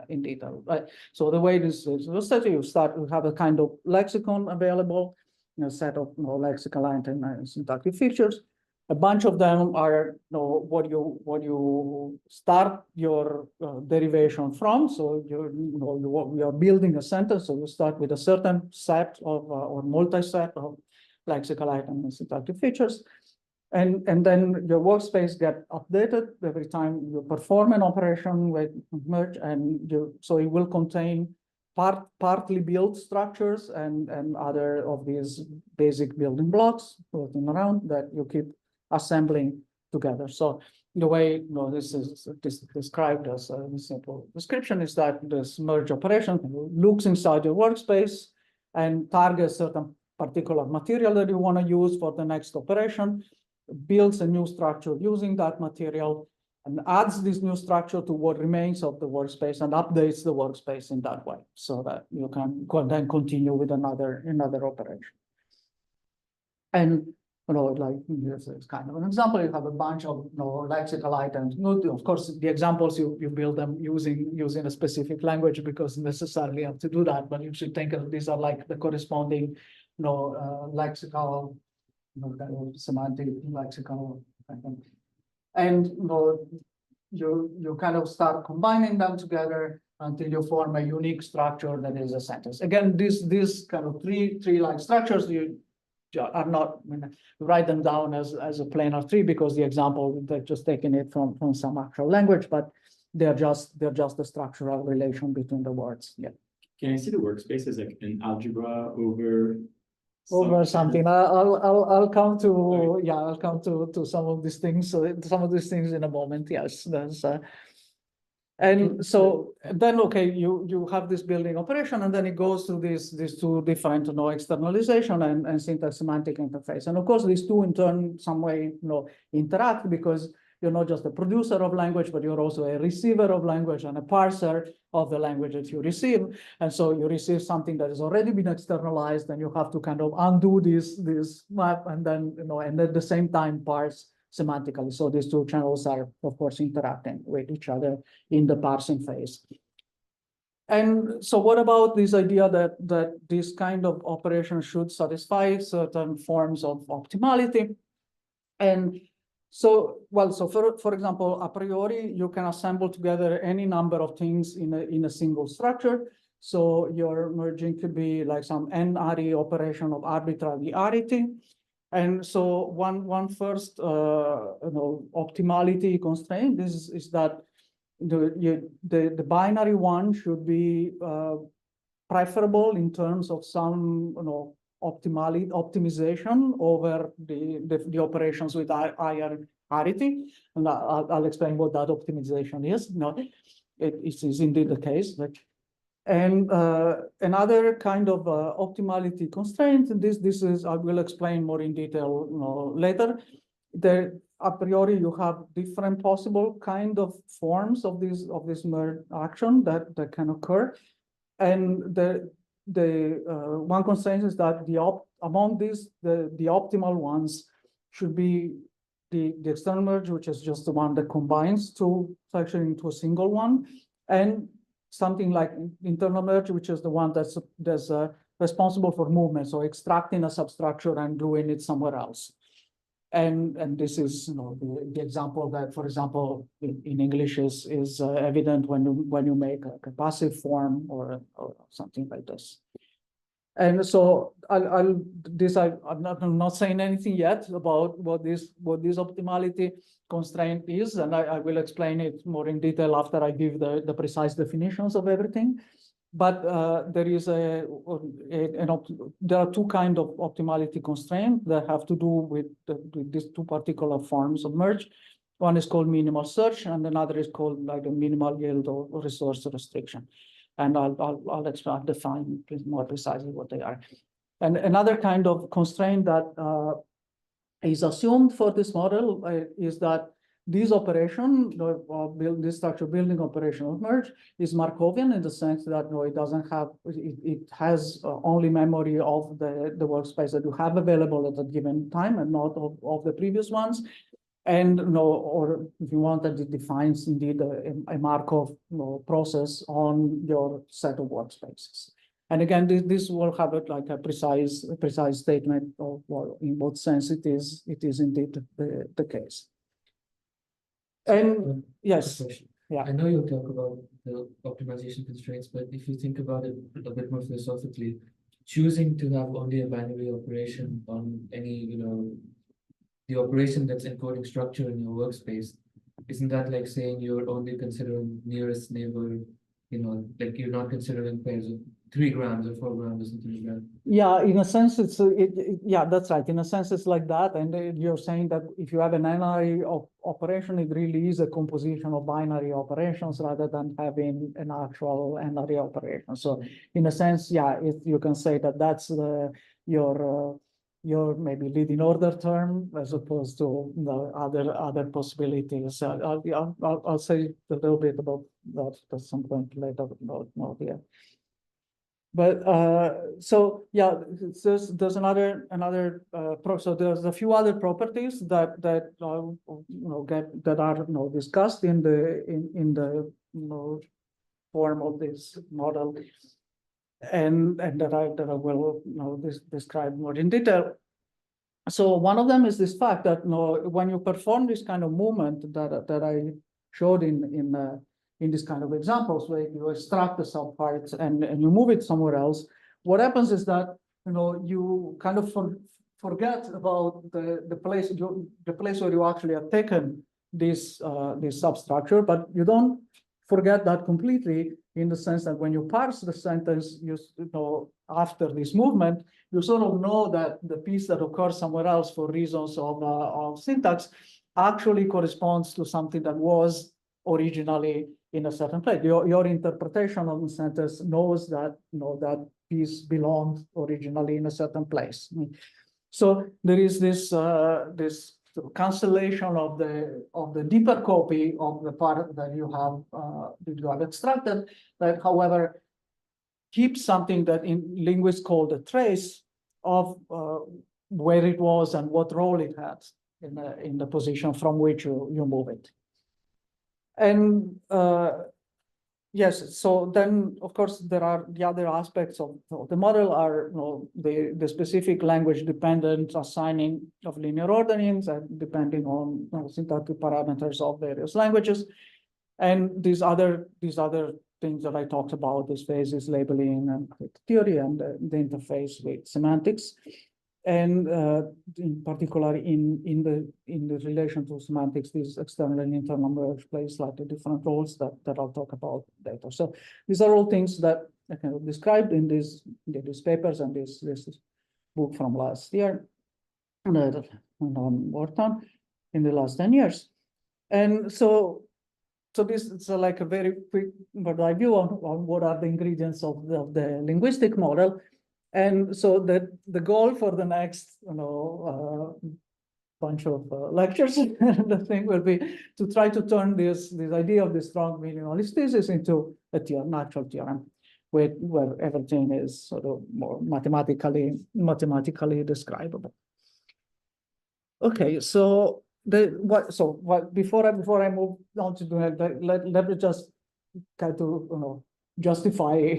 Speaker 1: in detail. Right. So the way this is illustrated, you have a kind of lexicon available, a set of lexical items and syntactic features. A bunch of them are what you start your derivation from. So you are building a sentence. So you start with a certain set of or multi-set of lexical items and syntactic features. And then your workspace get updated every time you perform an operation with merge, and so it will contain partly built structures and other of these basic building blocks floating around that you keep assembling together. So the way this is described as a simple description is that this merge operation looks inside your workspace and targets certain particular material that you want to use for the next operation, builds a new structure using that material, and adds this new structure to what remains of the workspace and updates the workspace in that way, so that you can then continue with another operation. And like this is kind of an example. You have a bunch of lexical items. Of course, the examples you build them using a specific language, because necessarily you have to do that. But you should think of these are like the corresponding lexical, semantic lexical, and you kind of start combining them together until you form a unique structure that is a sentence. Again, these kind of three like structures you are not, write them down as a planar tree, because the example they're just taking it from some actual language, but they're just the structural relation between the words. Yeah.
Speaker 3: Can I see the workspace as like an algebra over
Speaker 1: something? I'll come to I'll come to some of these things. So some of these things in a moment. Yes, there's. And so then, okay, you have this building operation, and then it goes through these two different externalization and syntax semantic interface. And of course, these two in turn some way interact, because you're not just a producer of language, but you're also a receiver of language and a parser of the language that you receive. And so you receive something that has already been externalized, and you have to kind of undo this map, and then and at the same time parse semantically. So these two channels are, of course, interacting with each other in the parsing phase. And so what about this idea that this kind of operation should satisfy certain forms of optimality? And so, well, so for example, a priori, you can assemble together any number of things in a single structure. So your merging could be like some n-ary operation of arbitrary arity. And so one first optimality constraint is that the binary one should be preferable in terms of some optimization over the operations with higher arity. And I'll explain what that optimization is. It is indeed the case. And another kind of optimality constraint, and this is, I will explain more in detail later. A priori, you have different possible kind of forms of this merge action that can occur. And the one constraint is that among these, the optimal ones should be the external merge, which is just the one that combines two sections into a single one, and something like internal merge, which is the one that's responsible for movement, so extracting a substructure and doing it somewhere else. And this is the example that, for example, in English is evident when you make a passive form or something like this. And so I'm not saying anything yet about what this optimality constraint is, and I will explain it more in detail after I give the precise definitions of everything. But there is there are two kinds of optimality constraints that have to do with these two particular forms of merge. One is called minimal search, and another is called like a minimal yield or resource restriction. And I'll define more precisely what they are. And another kind of constraint that is assumed for this model is that this operation, this structure building operation of merge, is Markovian in the sense that it doesn't have, it has only memory of the workspace that you have available at a given time and not of the previous ones. And or if you want that, it defines indeed a Markov process on your set of workspaces. And again, this will have like a precise statement of well, in what sense it is indeed the case. And yes, yeah.
Speaker 2: I know you'll talk about the optimization constraints, but if you think about it a bit more philosophically, choosing to have only a binary operation on any, the operation that's encoding structure in your workspace, isn't that like saying you're only considering nearest neighbor, like you're not considering pairs of 3 grams or 4 grams or something like that?
Speaker 1: Yeah, in a sense, it's yeah, that's right. In a sense, it's like that. And you're saying that if you have an binary operation, it really is a composition of binary operations rather than having an actual n-ary operation. So in a sense, yeah, you can say that that's your maybe leading order term as opposed to the other possibilities. I'll say a little bit about that at some point later. Not here. But so yeah, there's another so there's a few other properties that are discussed in the form of this model, and that I will describe more in detail. So one of them is this fact that when you perform this kind of movement that I showed in this kind of examples where you extract the subparts and you move it somewhere else, what happens is that you kind of forget about the place where you actually have taken this substructure, but you don't forget that completely in the sense that when you parse the sentence, after this movement, you sort of know that the piece that occurs somewhere else for reasons of syntax actually corresponds to something that was originally in a certain place. Your interpretation of the sentence knows that that piece belonged originally in a certain place. So there is this cancellation of the deeper copy of the part that you have extracted, that however keeps something that in linguists call the trace of where it was and what role it had in the position from which you move it. And yes, so then of course there are the other aspects of the model are the specific language dependent assigning of linear orderings and depending on syntactic parameters of various languages, and these other things that I talked about, this phases, labeling, and theory, and the interface with semantics. And in particular, in the relation to semantics, these external and internal merge play slightly different roles that I'll talk about later. So these are all things that I kind of described in these papers and this book from last year, and I worked on in the last 10 years. And so this is like a very quick bird's view on what are the ingredients of the linguistic model. And so the goal for the next bunch of lectures, the thing will be to try to turn this idea of the strong minimalist thesis into a natural theorem, where everything is sort of more mathematically describable. Okay, so before I move on to do it, let me just try to justify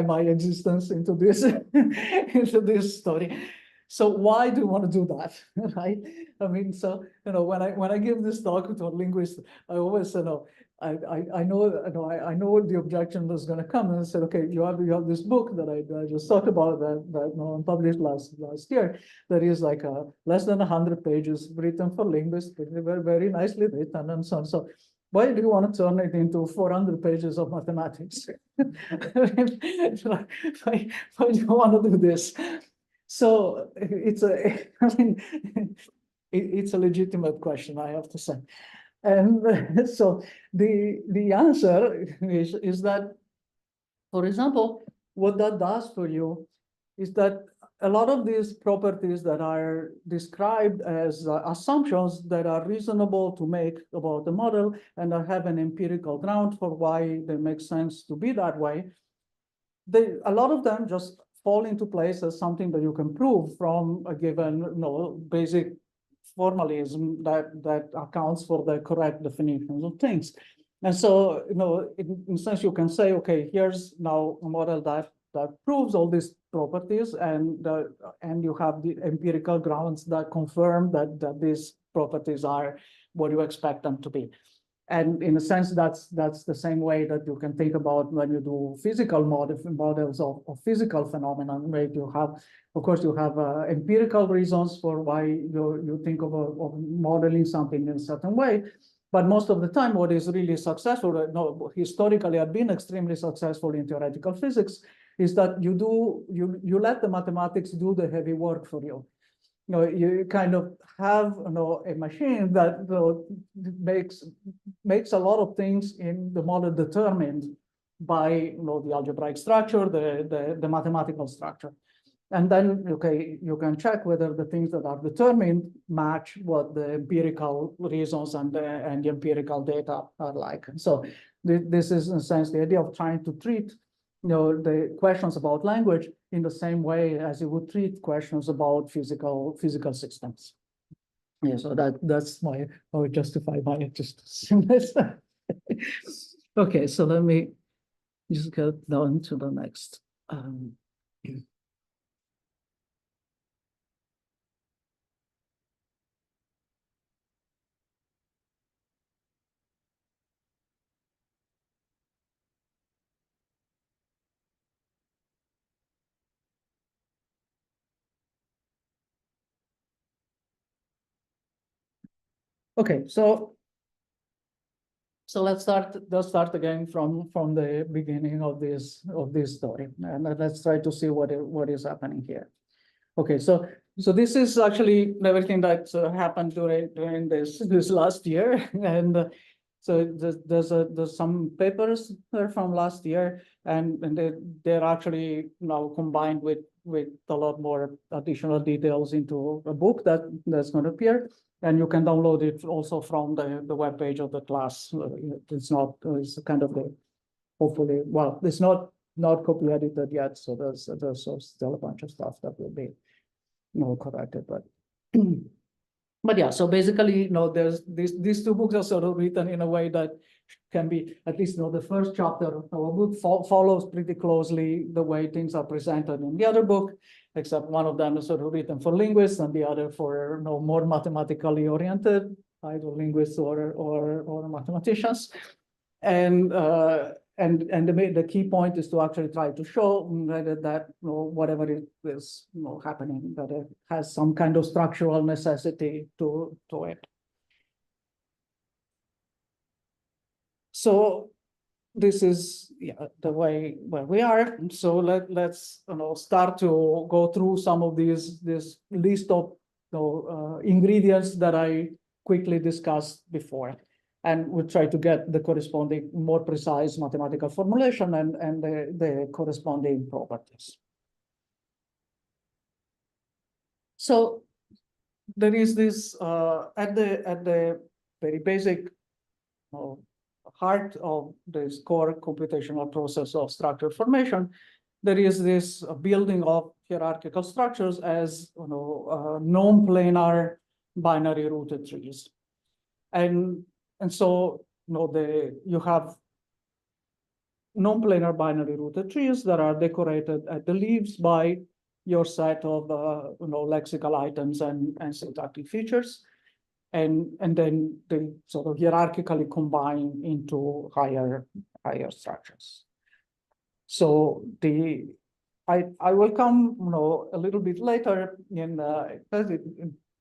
Speaker 1: my existence into this into this story. So why do you want to do that, right? I mean, so, when I give this talk to a linguist, I always say, no, I know the objection was going to come, and I said, okay, you have this book that I just talked about that published last year, that is like less than 100 pages, written for linguists, very, very nicely written, and so on. So why do you want to turn it into 400 pages of mathematics? Why do you want to do this? So it's it's a legitimate question, I have to say. And so the answer is that, for example, what that does for you is that a lot of these properties that are described as assumptions that are reasonable to make about the model and that have an empirical ground for why they make sense to be that way, a lot of them just fall into place as something that you can prove from a given basic formalism that accounts for the correct definitions of things. And so, in a sense, you can say, okay, here's now a model that proves all these properties, and you have the empirical grounds that confirm that these properties are what you expect them to be. And in a sense, that's the same way that you can think about when you do physical models of physical phenomena, where you have, of course, you have empirical reasons for why you think of modeling something in a certain way. But most of the time, what is really successful, historically have been extremely successful in theoretical physics, is that you let the mathematics do the heavy work for you. You kind of have a machine that makes a lot of things in the model determined by the algebraic structure, the mathematical structure. And then, okay, you can check whether the things that are determined match what the empirical reasons and the empirical data are like. So this is, in a sense, the idea of trying to treat the questions about language in the same way as you would treat questions about physical systems. Yeah, so that's I would justify my interest in this. Okay, so let me just get down to the next. Okay, so let's start again from the beginning of this story, and let's try to see what is happening here. Okay, so this is actually everything that happened during this last year, and so there's some papers there from last year, and they're actually now combined with a lot more additional details into a book that's going to appear. And you can download it also from the webpage of the class. It's kind of hopefully, well, it's not copy edited yet, so there's still a bunch of stuff that will be corrected, but but yeah, so basically, there's these two books are sort of written in a way that can be, at least, the first chapter of our book follows pretty closely the way things are presented in the other book, except one of them is sort of written for linguists and the other for more mathematically oriented, either linguists or mathematicians. And the key point is to actually try to show that whatever is happening, that it has some kind of structural necessity to it. So this is the way where we are. So let's start to go through some of this list of ingredients that I quickly discussed before. And we'll try to get the corresponding more precise mathematical formulation and the corresponding properties. So there is this at the very basic heart of this core computational process of structure formation, there is this building of hierarchical structures as non-planar binary rooted trees. And so you have non-planar binary rooted trees that are decorated at the leaves by your set of lexical items and syntactic features, and then they sort of hierarchically combine into higher structures. So I will come a little bit later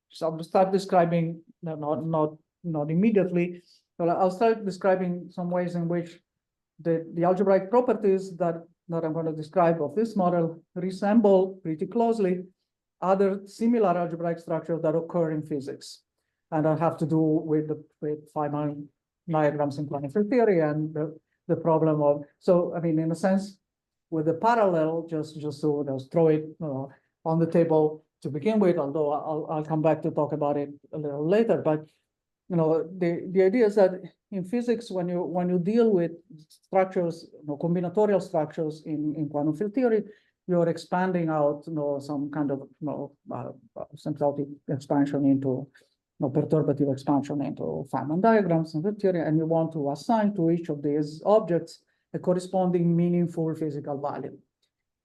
Speaker 1: so I'll start describing not immediately, but I'll start describing some ways in which the algebraic properties that I'm going to describe of this model resemble pretty closely other similar algebraic structures that occur in physics, and that have to do with Feynman diagrams in quantum field theory and the problem of, so I mean, in a sense, with the parallel, just to throw it on the table to begin with, although I'll come back to talk about it a little later. But the idea is that in physics, when you deal with structures, combinatorial structures in quantum field theory, you're expanding out some kind of symptotic expansion into perturbative expansion into Feynman diagrams in field theory, and you want to assign to each of these objects a corresponding meaningful physical value.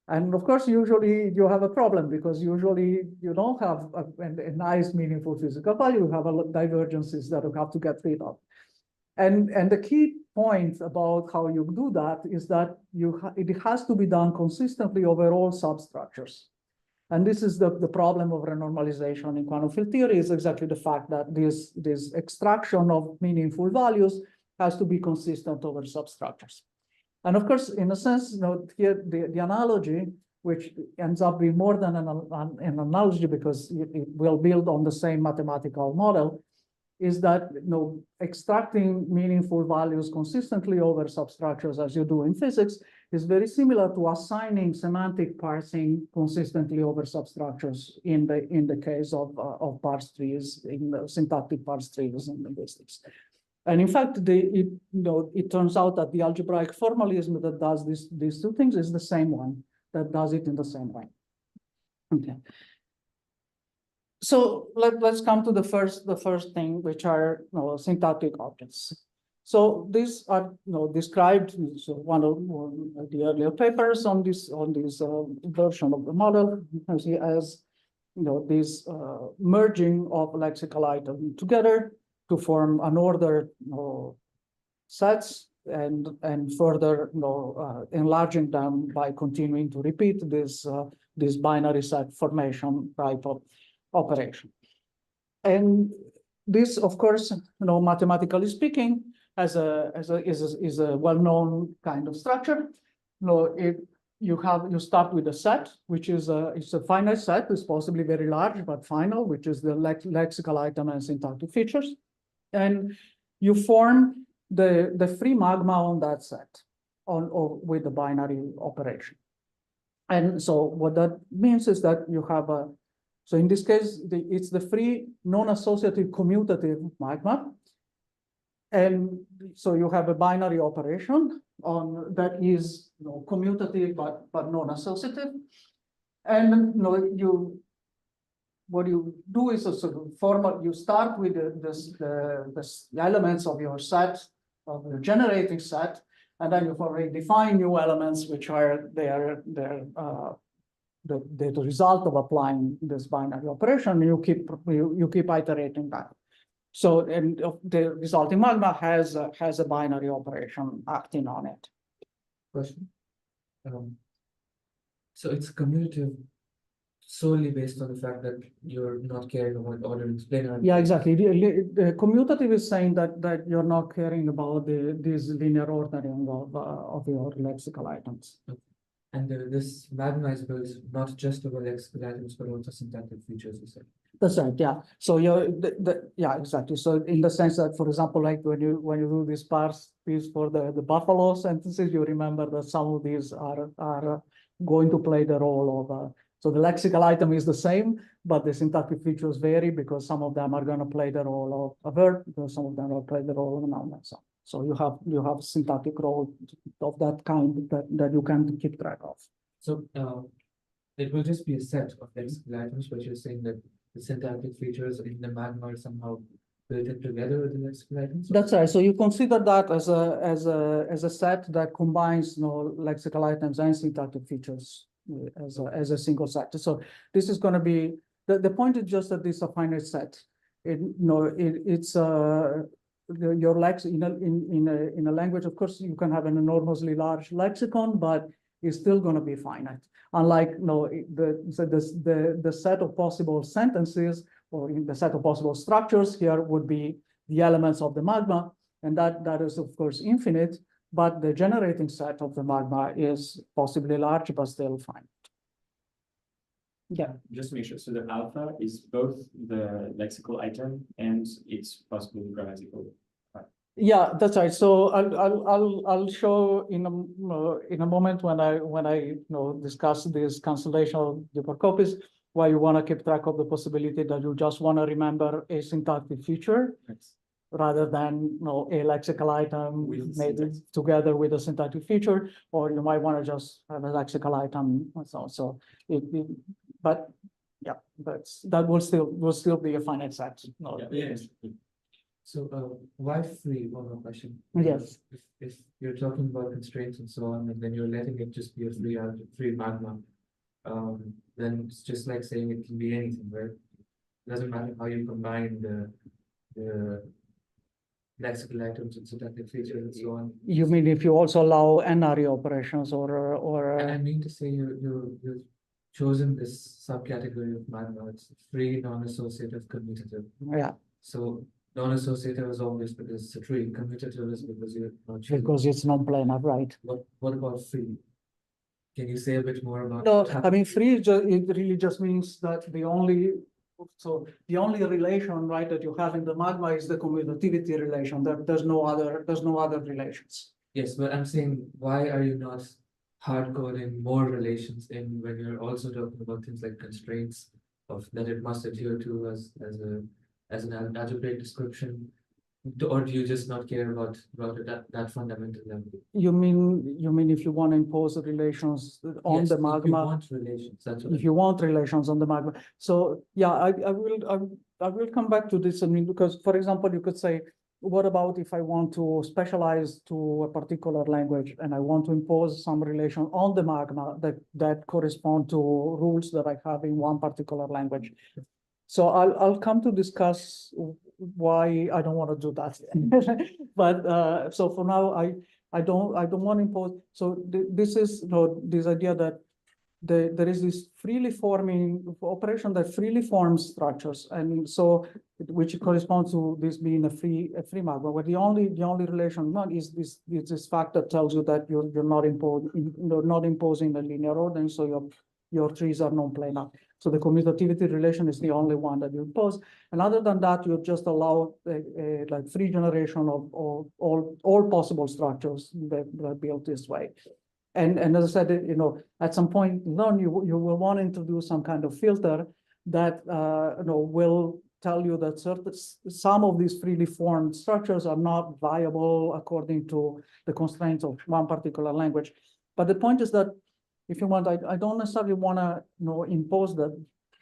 Speaker 1: And of course, usually you have a problem, because usually you don't have a nice, meaningful physical value. You have a lot of divergences that you have to get rid of. And the key point about how you do that is that it has to be done consistently over all substructures. And this is the problem of renormalization in quantum field theory, is exactly the fact that this extraction of meaningful values has to be consistent over substructures. And of course, in a sense, here the analogy, which ends up being more than an analogy because it will build on the same mathematical model, is that extracting meaningful values consistently over substructures, as you do in physics, is very similar to assigning semantic parsing consistently over substructures in the case of parse trees, in the syntactic parse trees in linguistics. And in fact, it turns out that the algebraic formalism that does these two things is the same one that does it in the same way. Okay. So let's come to the first thing, which are syntactic objects. So these are described. So one of the earlier papers on this version of the model as this merging of lexical items together to form an ordered sets, and further enlarging them by continuing to repeat this binary set formation type of operation. And this, of course, mathematically speaking, is a well-known kind of structure. You start with a set, which is it's a finite set. It's possibly very large, but final, which is the lexical item and syntactic features. And you form the free magma on that set with the binary operation. And so what that means is that you have so in this case, it's the free non-associative commutative magma. And so you have a binary operation that is commutative but non-associative. And what you do is a sort of formal. You start with the elements of your set, of your generating set, and then you already define new elements, which are the result of applying this binary operation. You keep iterating that. So, and the resulting magma has a binary operation acting on it.
Speaker 2: Question. So it's commutative solely based on the fact that you're not caring about ordering planar.
Speaker 1: Yeah, exactly. The commutative is saying that you're not caring about this linear ordering of your lexical items.
Speaker 2: Okay. And this magma is built not just over lexical items, but also syntactic features, you said.
Speaker 1: That's right. Yeah. So yeah, exactly. So in the sense that, for example, like when you do this parse piece for the buffalo sentences, you remember that some of these are going to play the role of. So the lexical item is the same, but the syntactic features vary because some of them are going to play the role of a verb, because some of them will play the role of a noun, and so on. So you have syntactic role of that kind that you can keep track of.
Speaker 2: So it will just be a set of lexical items, but you're saying that the syntactic features in the magma are somehow built in together with the lexical items?
Speaker 1: That's right. So you consider that as a set that combines lexical items and syntactic features as a single set. So this is going to be, the point is just that this is a finite set. It's your lex in a language, of course, you can have an enormously large lexicon, but it's still going to be finite. Unlike the set of possible sentences or in the set of possible structures here would be the elements of the magma, and that is of course infinite, but the generating set of the magma is possibly large but still finite. Yeah.
Speaker 3: Just to make sure, so the alpha is both the lexical item and its possible grammatical.
Speaker 1: Yeah, that's right. So I'll show in a moment when I discuss this cancellation of the copies why you want to keep track of the possibility that you just want to remember a syntactic feature rather than a lexical item maybe together with a syntactic feature, or you might want to just have a lexical item. So but yeah, that will still be a finite set. No.
Speaker 3: Yeah.
Speaker 2: So why free? One more question.
Speaker 1: Yes.
Speaker 2: If you're talking about constraints and so on, and then you're letting it just be a free magma, then it's just like saying it can be anything, right? It doesn't matter how you combine the lexical items and syntactic features and so on.
Speaker 1: You mean if you also allow n-ary operations or
Speaker 2: And I mean to say you've chosen this subcategory of magma. It's free, non-associative, commutative.
Speaker 1: yeah,
Speaker 2: So non-associative is obvious because it's a tree. Commutative is because you're not choosing.
Speaker 1: because it's non-planar, right?
Speaker 2: What about free? Can you say a bit more about?
Speaker 1: No,
Speaker 2: what
Speaker 1: I
Speaker 2: happened?
Speaker 1: mean, free, it really just means that the only relation, right, that you have in the magma is the commutativity relation. There's no other relations.
Speaker 2: Yes, but I'm saying, why are you not hard coding more relations in when you're also talking about things like constraints of that it must adhere to as an algebraic description? Or do you just not care about it at that fundamental level?
Speaker 1: You mean if you want to impose relations on
Speaker 2: Yes,
Speaker 1: the
Speaker 2: if you
Speaker 1: magma?
Speaker 2: want relations, that's what
Speaker 1: If you want relations on the magma. So yeah, I will come back to this. I mean, because for example, you could say, what about if I want to specialize to a particular language and I want to impose some relation on the magma that correspond to rules that I have in one particular language. So I'll come to discuss why I don't want to do that. But so for now, I don't want to impose. So this is this idea that there is this freely forming operation that freely forms structures, and so which corresponds to this being a free magma. Where the only relation is this fact that tells you that you're not imposing a linear order, and so your trees are non-planar. So the commutativity relation is the only one that you impose, and other than that, you just allow a like free generation of all possible structures that are built this way. And as I said, at some point, you will want to introduce some kind of filter that will tell you that some of these freely formed structures are not viable according to the constraints of one particular language. But the point is that if you want, I don't necessarily want to impose that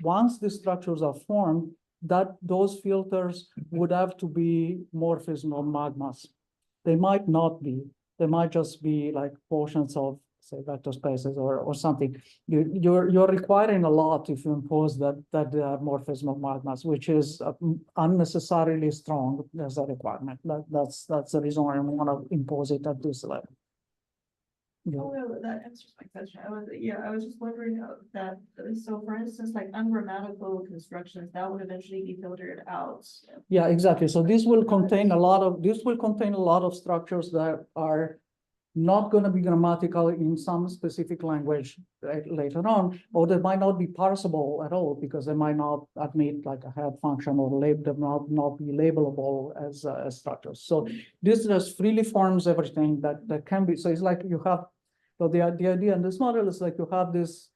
Speaker 1: once these structures are formed, that those filters would have to be morphismal magmas. They might not be. They might just be like portions of, say, vector spaces or something. You're requiring a lot if you impose that they are morphismal magmas, which is unnecessarily strong as a requirement. That's the reason why I want to impose it at this level. Yeah.
Speaker 5: Oh, no, that answers my question. I was just wondering that, so for instance, like ungrammatical constructions, that would eventually be filtered out.
Speaker 1: Yeah, exactly. So this will contain a lot of structures that are not going to be grammatical in some specific language later on, or they might not be parsable at all because they might not admit like a head function or label not be labelable as structures. So this just freely forms everything that can be. So it's like you have, so the idea in this model is like you have this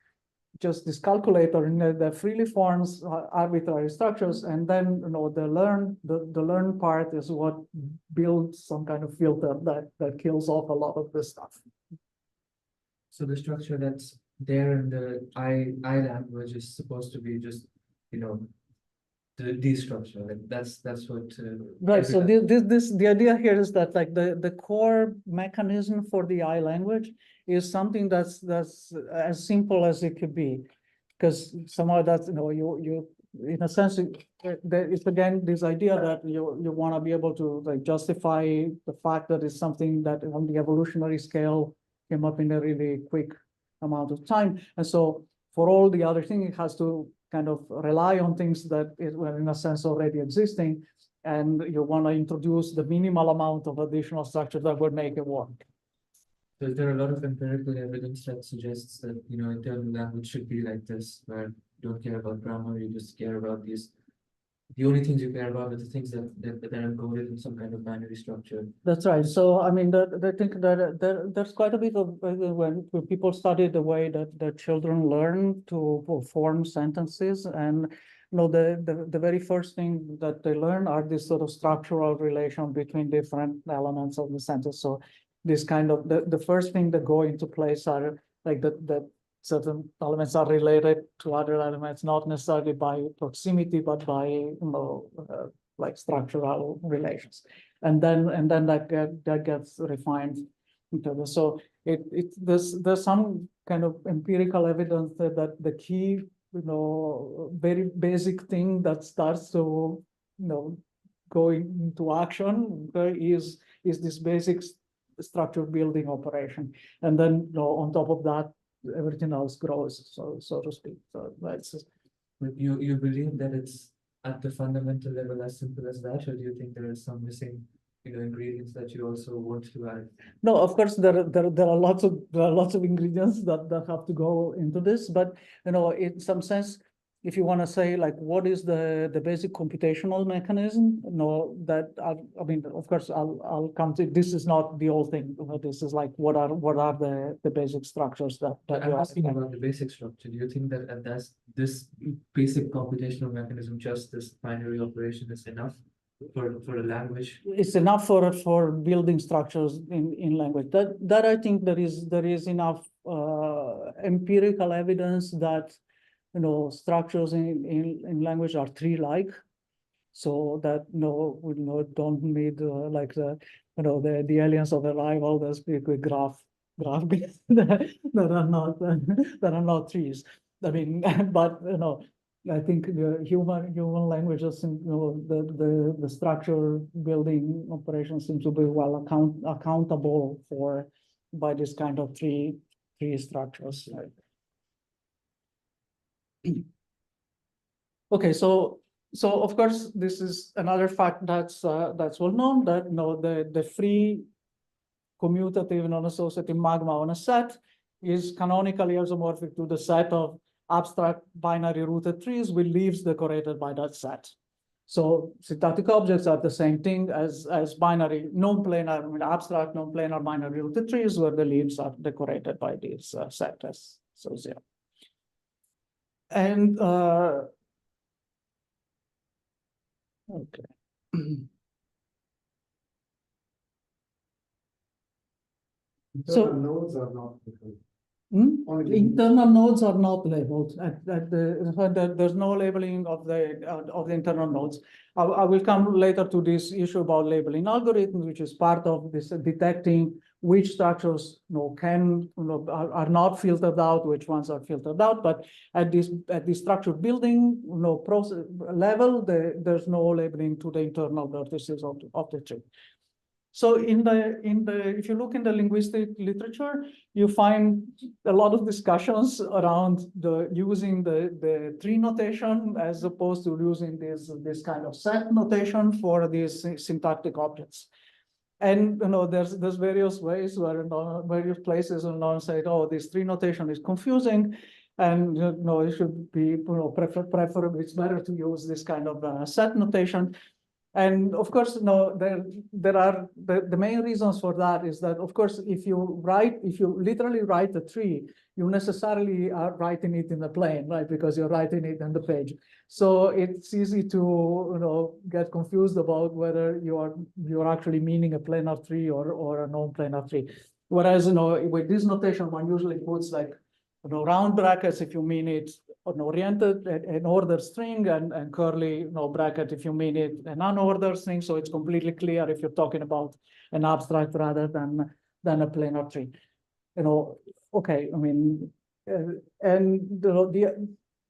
Speaker 1: calculator in that freely forms arbitrary structures, and then the learn part is what builds some kind of filter that kills off a lot of this stuff.
Speaker 2: So the structure that's there in the I language is supposed to be just, the structure, like that's what.
Speaker 1: Right, so
Speaker 2: every-
Speaker 1: the idea here is that like the core mechanism for the I language is something that's as simple as it could be. Because somehow that's, you, in a sense, it's again, this idea that you want to be able to like justify the fact that it's something that on the evolutionary scale came up in a really quick amount of time. And so for all the other things, it has to kind of rely on things that were in a sense already existing. And you want to introduce the minimal amount of additional structure that would make it work.
Speaker 2: So there are a lot of empirical evidence that suggests that, internal language should be like this, where you don't care about grammar, you just care about these. The only things you care about are the things that are encoded in some kind of binary structure.
Speaker 1: That's right. So I mean, I think that there's quite a bit of when people study the way that children learn to form sentences, and the very first thing that they learn are this sort of structural relation between different elements of the sentence. So this kind of the first thing that go into place are like that certain elements are related to other elements, not necessarily by proximity, but by like structural relations. And then that gets refined into the, so there's some kind of empirical evidence that the key, very basic thing that starts to, go into action is this basic structure building operation. And then, on top of that, everything else grows, so to speak. So that's just,
Speaker 2: But you believe that it's at the fundamental level as simple as that, or do you think there is some missing, ingredients that you also want to add?
Speaker 1: no, of course, there are lots of ingredients that have to go into this, but in some sense, if you want to say like what is the basic computational mechanism, that I mean, of course, I'll come to, this is not the whole thing. This is like what are the basic structures that
Speaker 2: I'm
Speaker 1: you're
Speaker 2: asking about the basic structure. Do you think that this basic computational mechanism, just this binary operation, is enough for a language?
Speaker 1: It's enough for building structures in language. That I think there is enough empirical evidence that structures in language are tree-like, so that we don't need like the aliens of arrival that speak with graph that are not trees. I mean, but I think the human languages, the structure building operations seem to be well accountable for by this kind of tree structures. Right? Okay, so of course this is another fact that's well known, that the free commutative non-associative magma on a set is canonically isomorphic to the set of abstract binary rooted trees with leaves decorated by that set. So syntactic objects are the same thing as binary non-planar, abstract non-planar binary rooted trees where the leaves are decorated by this set as so yeah. And okay. So
Speaker 6: nodes are not
Speaker 1: internal nodes are not labeled there's no labeling of the internal nodes. I will come later to this issue about labeling algorithms, which is part of this detecting which structures are not filtered out, which ones are filtered out. But at this structure building process level, there's no labeling to the internal vertices of the tree. So if you look in the linguistic literature, you find a lot of discussions around using the tree notation as opposed to using this kind of set notation for these syntactic objects. And there's various ways where various places will say, oh, this tree notation is confusing, and it should be preferably it's better to use this kind of set notation. And of course, there are the main reasons for that is that, of course, if you literally write a tree, you necessarily are writing it in the plane, right? Because you're writing it on the page. So it's easy to get confused about whether you're actually meaning a planar tree or a non-planar tree. Whereas with this notation, one usually puts like round brackets if you mean it an oriented, an ordered string and curly, bracket if you mean it, an unordered string. So it's completely clear if you're talking about an abstract rather than a planar tree. Okay, I mean, and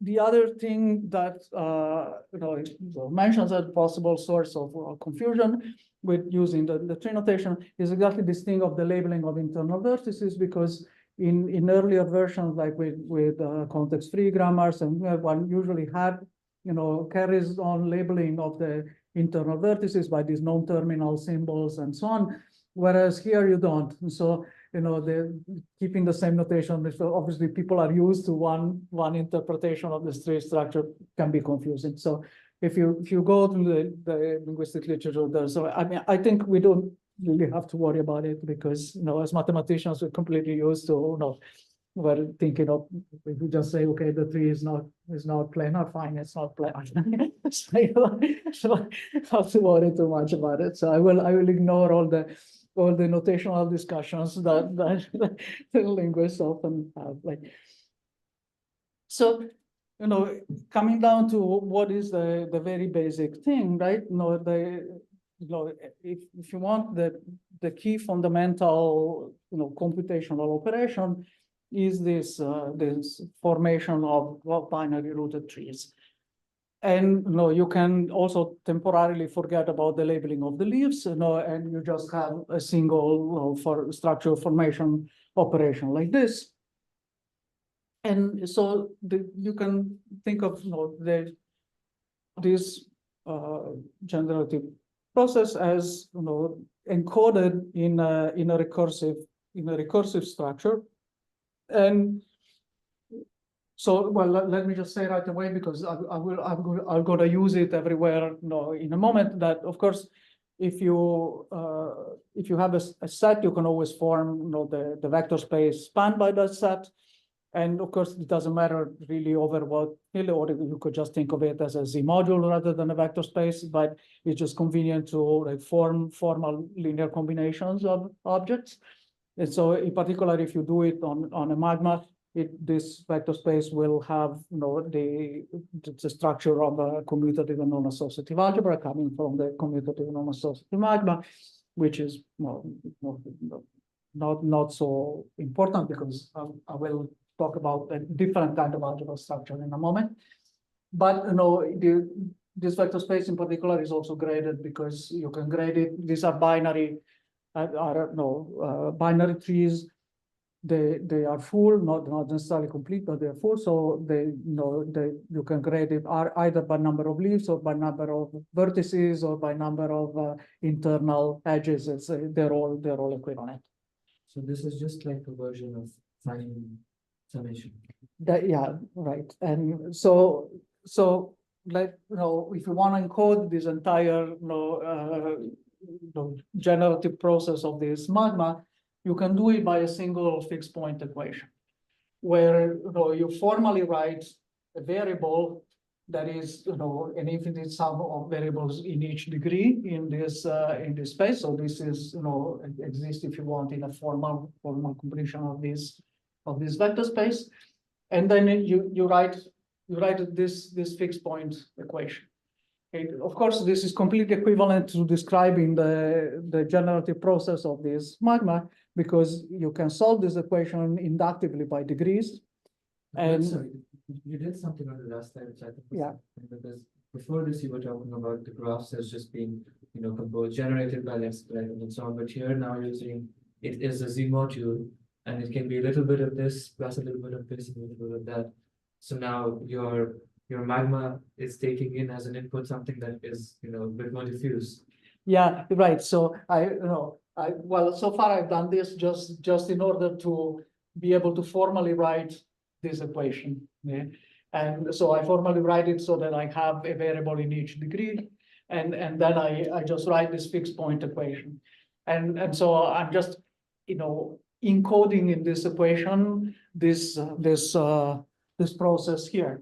Speaker 1: the other thing that mentions a possible source of confusion with using the tree notation is exactly this thing of the labeling of internal vertices, because in earlier versions, like with context-free grammars, and one usually had carries on labeling of the internal vertices by these non-terminal symbols and so on, whereas here you don't. And so they're keeping the same notation. So obviously people are used to one interpretation of the tree structure, can be confusing. So if you go to the linguistic literature, so I mean, I think we don't really have to worry about it, because as mathematicians we're completely used to we're thinking of, if we just say, okay, the tree is not planar, fine, it's not planar. So not to worry too much about it. So I will ignore all the notational discussions that the linguists often have. So, coming down to what is the very basic thing, right? If you want the key fundamental, computational operation is this formation of binary rooted trees. And you can also temporarily forget about the labeling of the leaves, and you just have a single for structure formation operation like this. And so you can think of this generative process as encoded in a recursive structure. And so, well, let me just say right away, because I'm going to use it everywhere in a moment, that of course, if you have a set, you can always form the vector space spanned by that set. And of course, it doesn't matter really over what, or you could just think of it as a Z module rather than a vector space, but it's just convenient to form formal linear combinations of objects. And so in particular, if you do it on a magma, this vector space will have the structure of a commutative and non-associative algebra coming from the commutative and non-associative magma, which is not so important, because I will talk about a different kind of algebra structure in a moment. But this vector space in particular is also graded, because you can grade it. These are binary binary trees. They are full, not necessarily complete, but they're full. So you can grade it either by number of leaves, or by number of vertices, or by number of internal edges. They're all equivalent.
Speaker 2: So this is just like a version of finding summation.
Speaker 1: Yeah, right. And so if you want to encode this entire generative process of this magma, you can do it by a single fixed point equation, where you formally write a variable that is an infinite sum of variables in each degree in this space. So this is exists, if you want, in a formal completion of this vector space, and then you write this fixed point equation. Okay. Of course, this is completely equivalent to describing the generative process of this magma, because you can solve this equation inductively by degrees. And
Speaker 2: sorry, you did something on the last slide, which I think was because before this you were talking about the graphs as just being composed, generated by length and so on. But here now you're saying it is a Z module, and it can be a little bit of this plus a little bit of this and a little bit of that. So now your magma is taking in as an input something that is a bit more diffuse.
Speaker 1: Yeah, right. So well, so far I've done this just in order to be able to formally write this equation. Yeah? And so I formally write it so that I have a variable in each degree, and then I just write this fixed point equation. And so I'm just encoding in this equation this process here.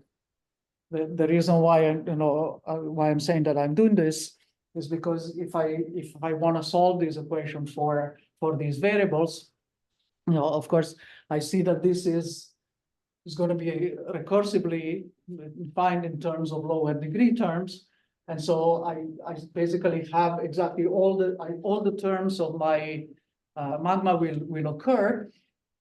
Speaker 1: The reason why I'm saying that I'm doing this is because if I want to solve this equation for these variables, of course I see that this is is going to be recursively defined in terms of lower degree terms. And so I basically have exactly all the terms of my magma will occur.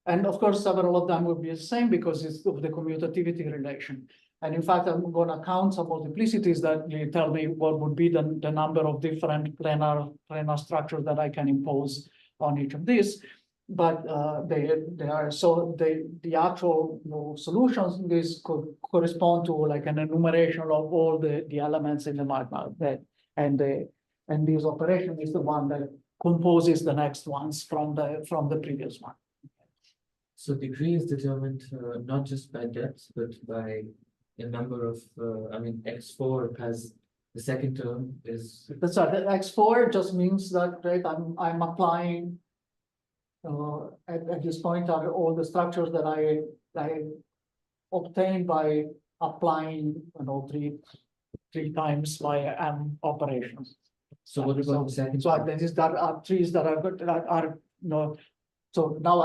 Speaker 1: And of course, several of them will be the same because it's of the commutativity relation. And in fact, I'm going to count some multiplicities that you tell me what would be the number of different planar structures that I can impose on each of these. But they are so the actual solutions in this could correspond to like an enumeration of all the elements in the magma and this operation is the one that composes the next ones from the previous one.
Speaker 2: So degree is determined not just by depth, but by a number of, I mean, X4 has the second term is.
Speaker 1: That's right. X4 just means that, right, I'm applying at this point are all the structures that I obtained by applying three times my M operations.
Speaker 2: So what about the second?
Speaker 1: So there are trees that are so now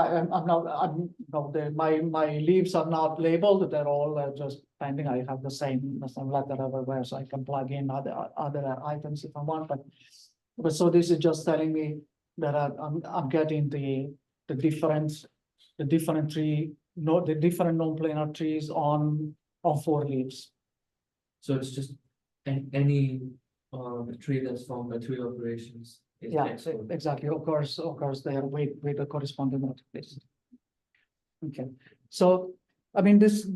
Speaker 1: my leaves are not labeled. They're all just pending. I have the same letter everywhere, so I can plug in other items if I want. But so this is just telling me that I'm getting the different tree, the different non-planar trees on 4 leaves.
Speaker 2: So it's just any tree that's formed by 3 operations.
Speaker 1: Yeah, exactly. Of course, they are with the corresponding multiplicity. Okay, so I mean this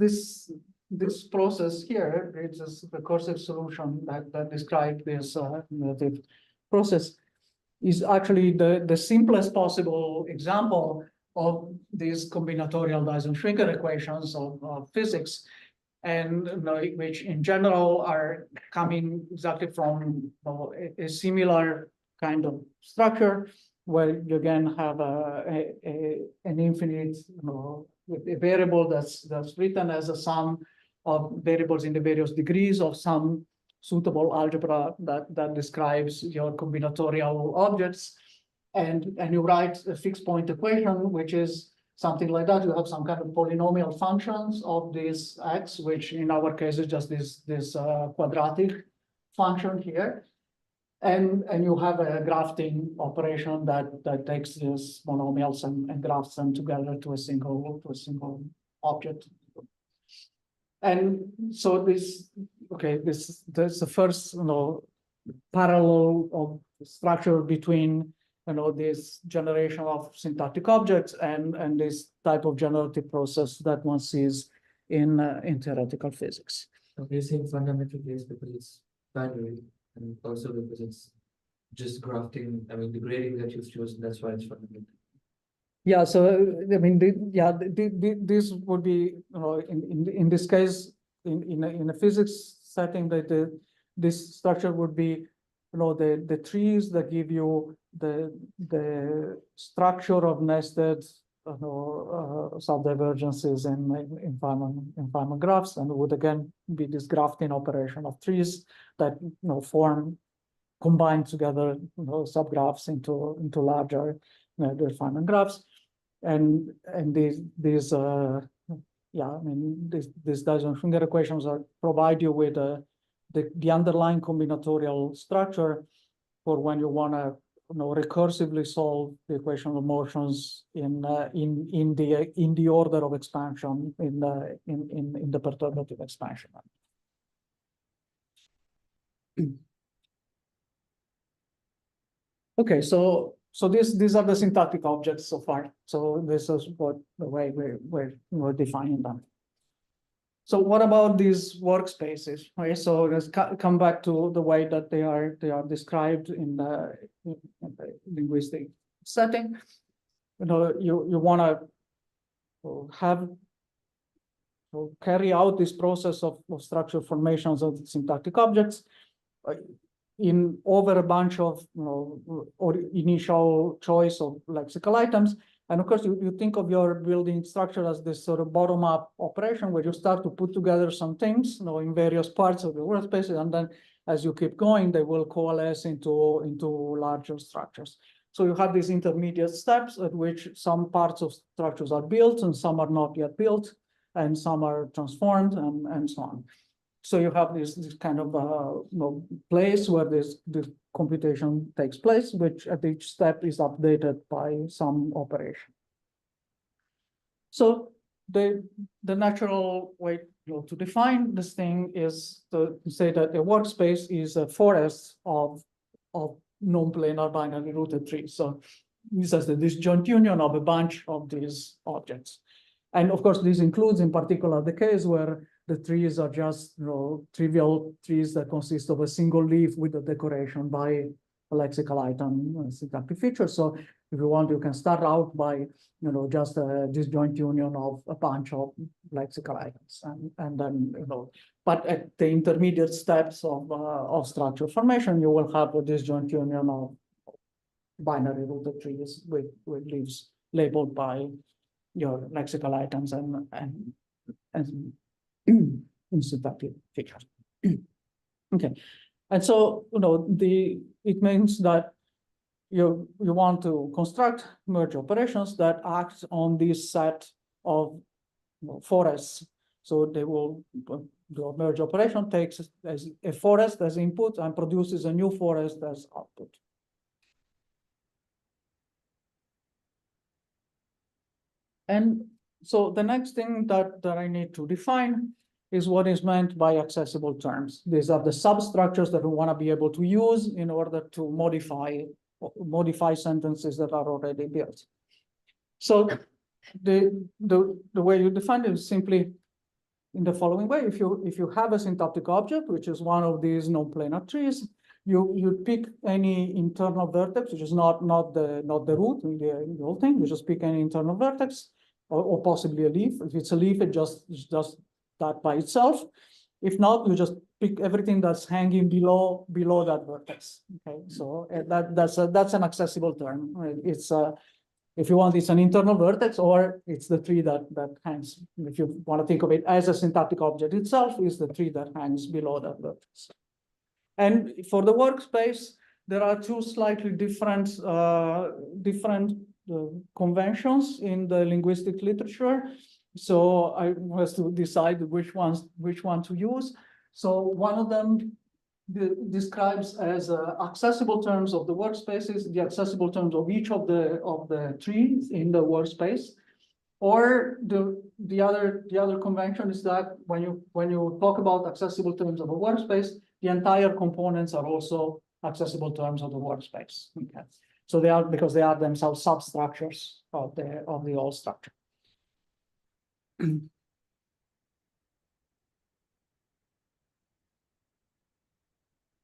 Speaker 1: process here, it's a recursive solution that describes this relative process, is actually the simplest possible example of these combinatorial Dyson-Schwinger equations of physics, and which in general are coming exactly from a similar kind of structure where you again have an infinite with a variable that's written as a sum of variables in the various degrees of some suitable algebra that describes your combinatorial objects, and you write a fixed point equation, which is something like that. You have some kind of polynomial functions of this x, which in our case is just this quadratic function here. And you have a grafting operation that takes these monomials and grafts them together to a single object. And so this is the first parallel of structure between this generation of syntactic objects and this type of generative process that one sees in theoretical physics.
Speaker 2: Okay, you're saying fundamental case because it's binary, and also because it's just grafting. I mean, the grading that you've chosen, that's why it's fundamental. Yeah,
Speaker 1: so I mean, this would be in this case in a physics setting that this structure would be the trees that give you the structure of nested subdivergences in Feynman graphs, and would again be this grafting operation of trees that form combine together subgraphs into larger Feynman graphs, and these Dyson-Schwinger equations provide you with the underlying combinatorial structure for when you want to recursively solve the equation of motions in the order of expansion in the perturbative expansion. Okay, so these are the syntactic objects so far. So this is the way we're defining them. So what about these workspaces? Okay, so let's come back to the way that they are described in the linguistic setting. You want to carry out this process of structure formations of syntactic objects in over a bunch of or initial choice of lexical items. And of course, you think of your building structure as this sort of bottom-up operation where you start to put together some things in various parts of the workspaces, and then as you keep going, they will coalesce into larger structures. So you have these intermediate steps at which some parts of structures are built and some are not yet built. and some are transformed, and so on. So you have this kind of place where this computation takes place, which at each step is updated by some operation. So the natural way to define this thing is to say that a workspace is a forest of non-planar binary rooted trees. So this is the disjoint union of a bunch of these objects. And of course, this includes in particular the case where the trees are just trivial trees that consist of a single leaf with a decoration by a lexical item, syntactic feature. So if you want, you can start out by just a disjoint union of a bunch of lexical items, and then but at the intermediate steps of structure formation, you will have a disjoint union of binary rooted trees with leaves labeled by your lexical items and in syntactic features. Okay, and so it means that you want to construct merge operations that act on this set of forests. So they will the merge operation takes as a forest as input and produces a new forest as output. And so the next thing that I need to define is what is meant by accessible terms. These are the substructures that we want to be able to use in order to modify sentences that are already built. So the way you define it is simply in the following way. If you have a syntactic object, which is one of these non-planar trees, you pick any internal vertex, which is not the root in the whole thing. You just pick any internal vertex, or possibly a leaf. If it's a leaf, it's just that by itself. If not, you just pick everything that's hanging below that vertex. Okay, so that's an accessible term. It's if you want, it's an internal vertex, or it's the tree that hangs. If you want to think of it as a syntactic object itself, is the tree that hangs below that vertex. And for the workspace, there are two slightly different conventions in the linguistic literature. So I was to decide which one to use. So one of them describes as accessible terms of the workspaces, the accessible terms of each of the trees in the workspace. Or the other convention is that when you talk about accessible terms of a workspace, the entire components are also accessible terms of the workspace. Okay. So they are, because they are themselves substructures of the whole structure.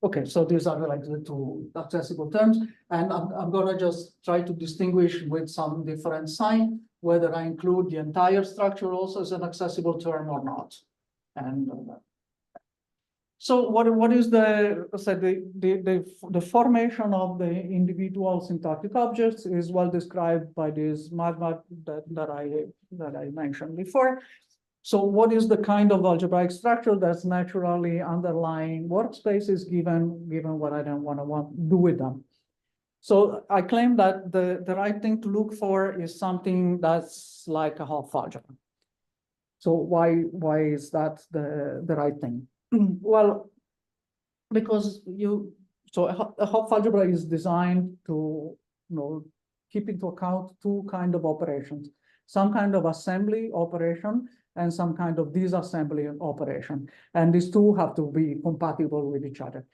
Speaker 1: Okay, so these are like the two accessible terms, and I'm gonna just try to distinguish with some different sign whether I include the entire structure also as an accessible term or not. And so what is the formation of the individual syntactic objects is well described by this magma that I mentioned before. So what is the kind of algebraic structure that's naturally underlying workspaces given what I don't want to do with them? So I claim that the right thing to look for is something that's like a Hopf algebra. So why is that the right thing? Well, because a Hopf algebra is designed to keep into account two kind of operations, some kind of assembly operation and some kind of disassembly operation. And these two have to be compatible with each other.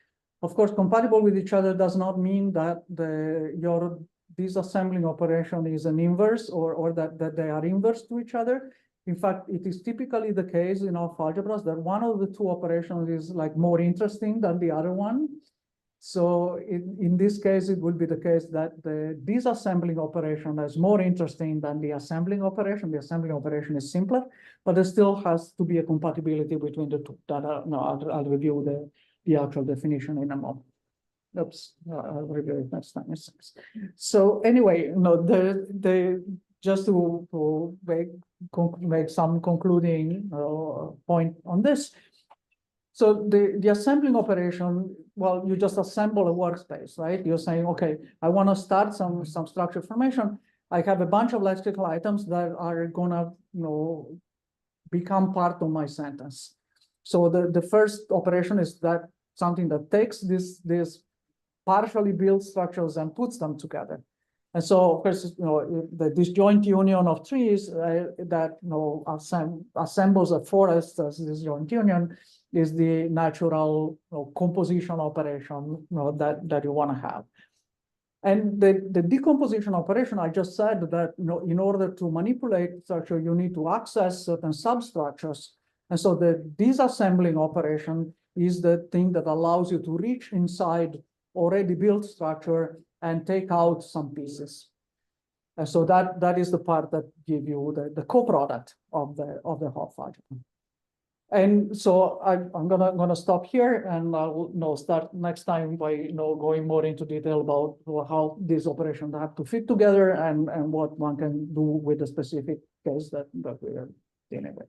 Speaker 1: Of course, compatible with each other does not mean that your disassembling operation is an inverse or that they are inverse to each other. In fact, it is typically the case in Hopf algebras that one of the two operations is like more interesting than the other one. So in this case, it would be the case that the disassembling operation is more interesting than the assembling operation. The assembling operation is simpler, but there still has to be a compatibility between the two. I'll review the actual definition in a moment. Oops, I'll review it next time. So anyway, just to make some concluding point on this. So the assembling operation, well, you just assemble a workspace, right? You're saying, okay, I want to start some structure formation. I have a bunch of lexical items that are gonna, become part of my sentence. So the first operation is that something that takes these partially built structures and puts them together. And so, of course, the disjoint union of trees that assembles a forest as disjoint union is the natural composition operation that you want to have. And the decomposition operation, I just said that in order to manipulate structure, you need to access certain substructures. And so the disassembling operation is the thing that allows you to reach inside already built structure and take out some pieces. And so that is the part that give you the co-product of the Hopf algebra. And so I'm gonna stop here, and I will start next time by going more into detail about how these operations have to fit together and what one can do with the specific case that we are dealing with.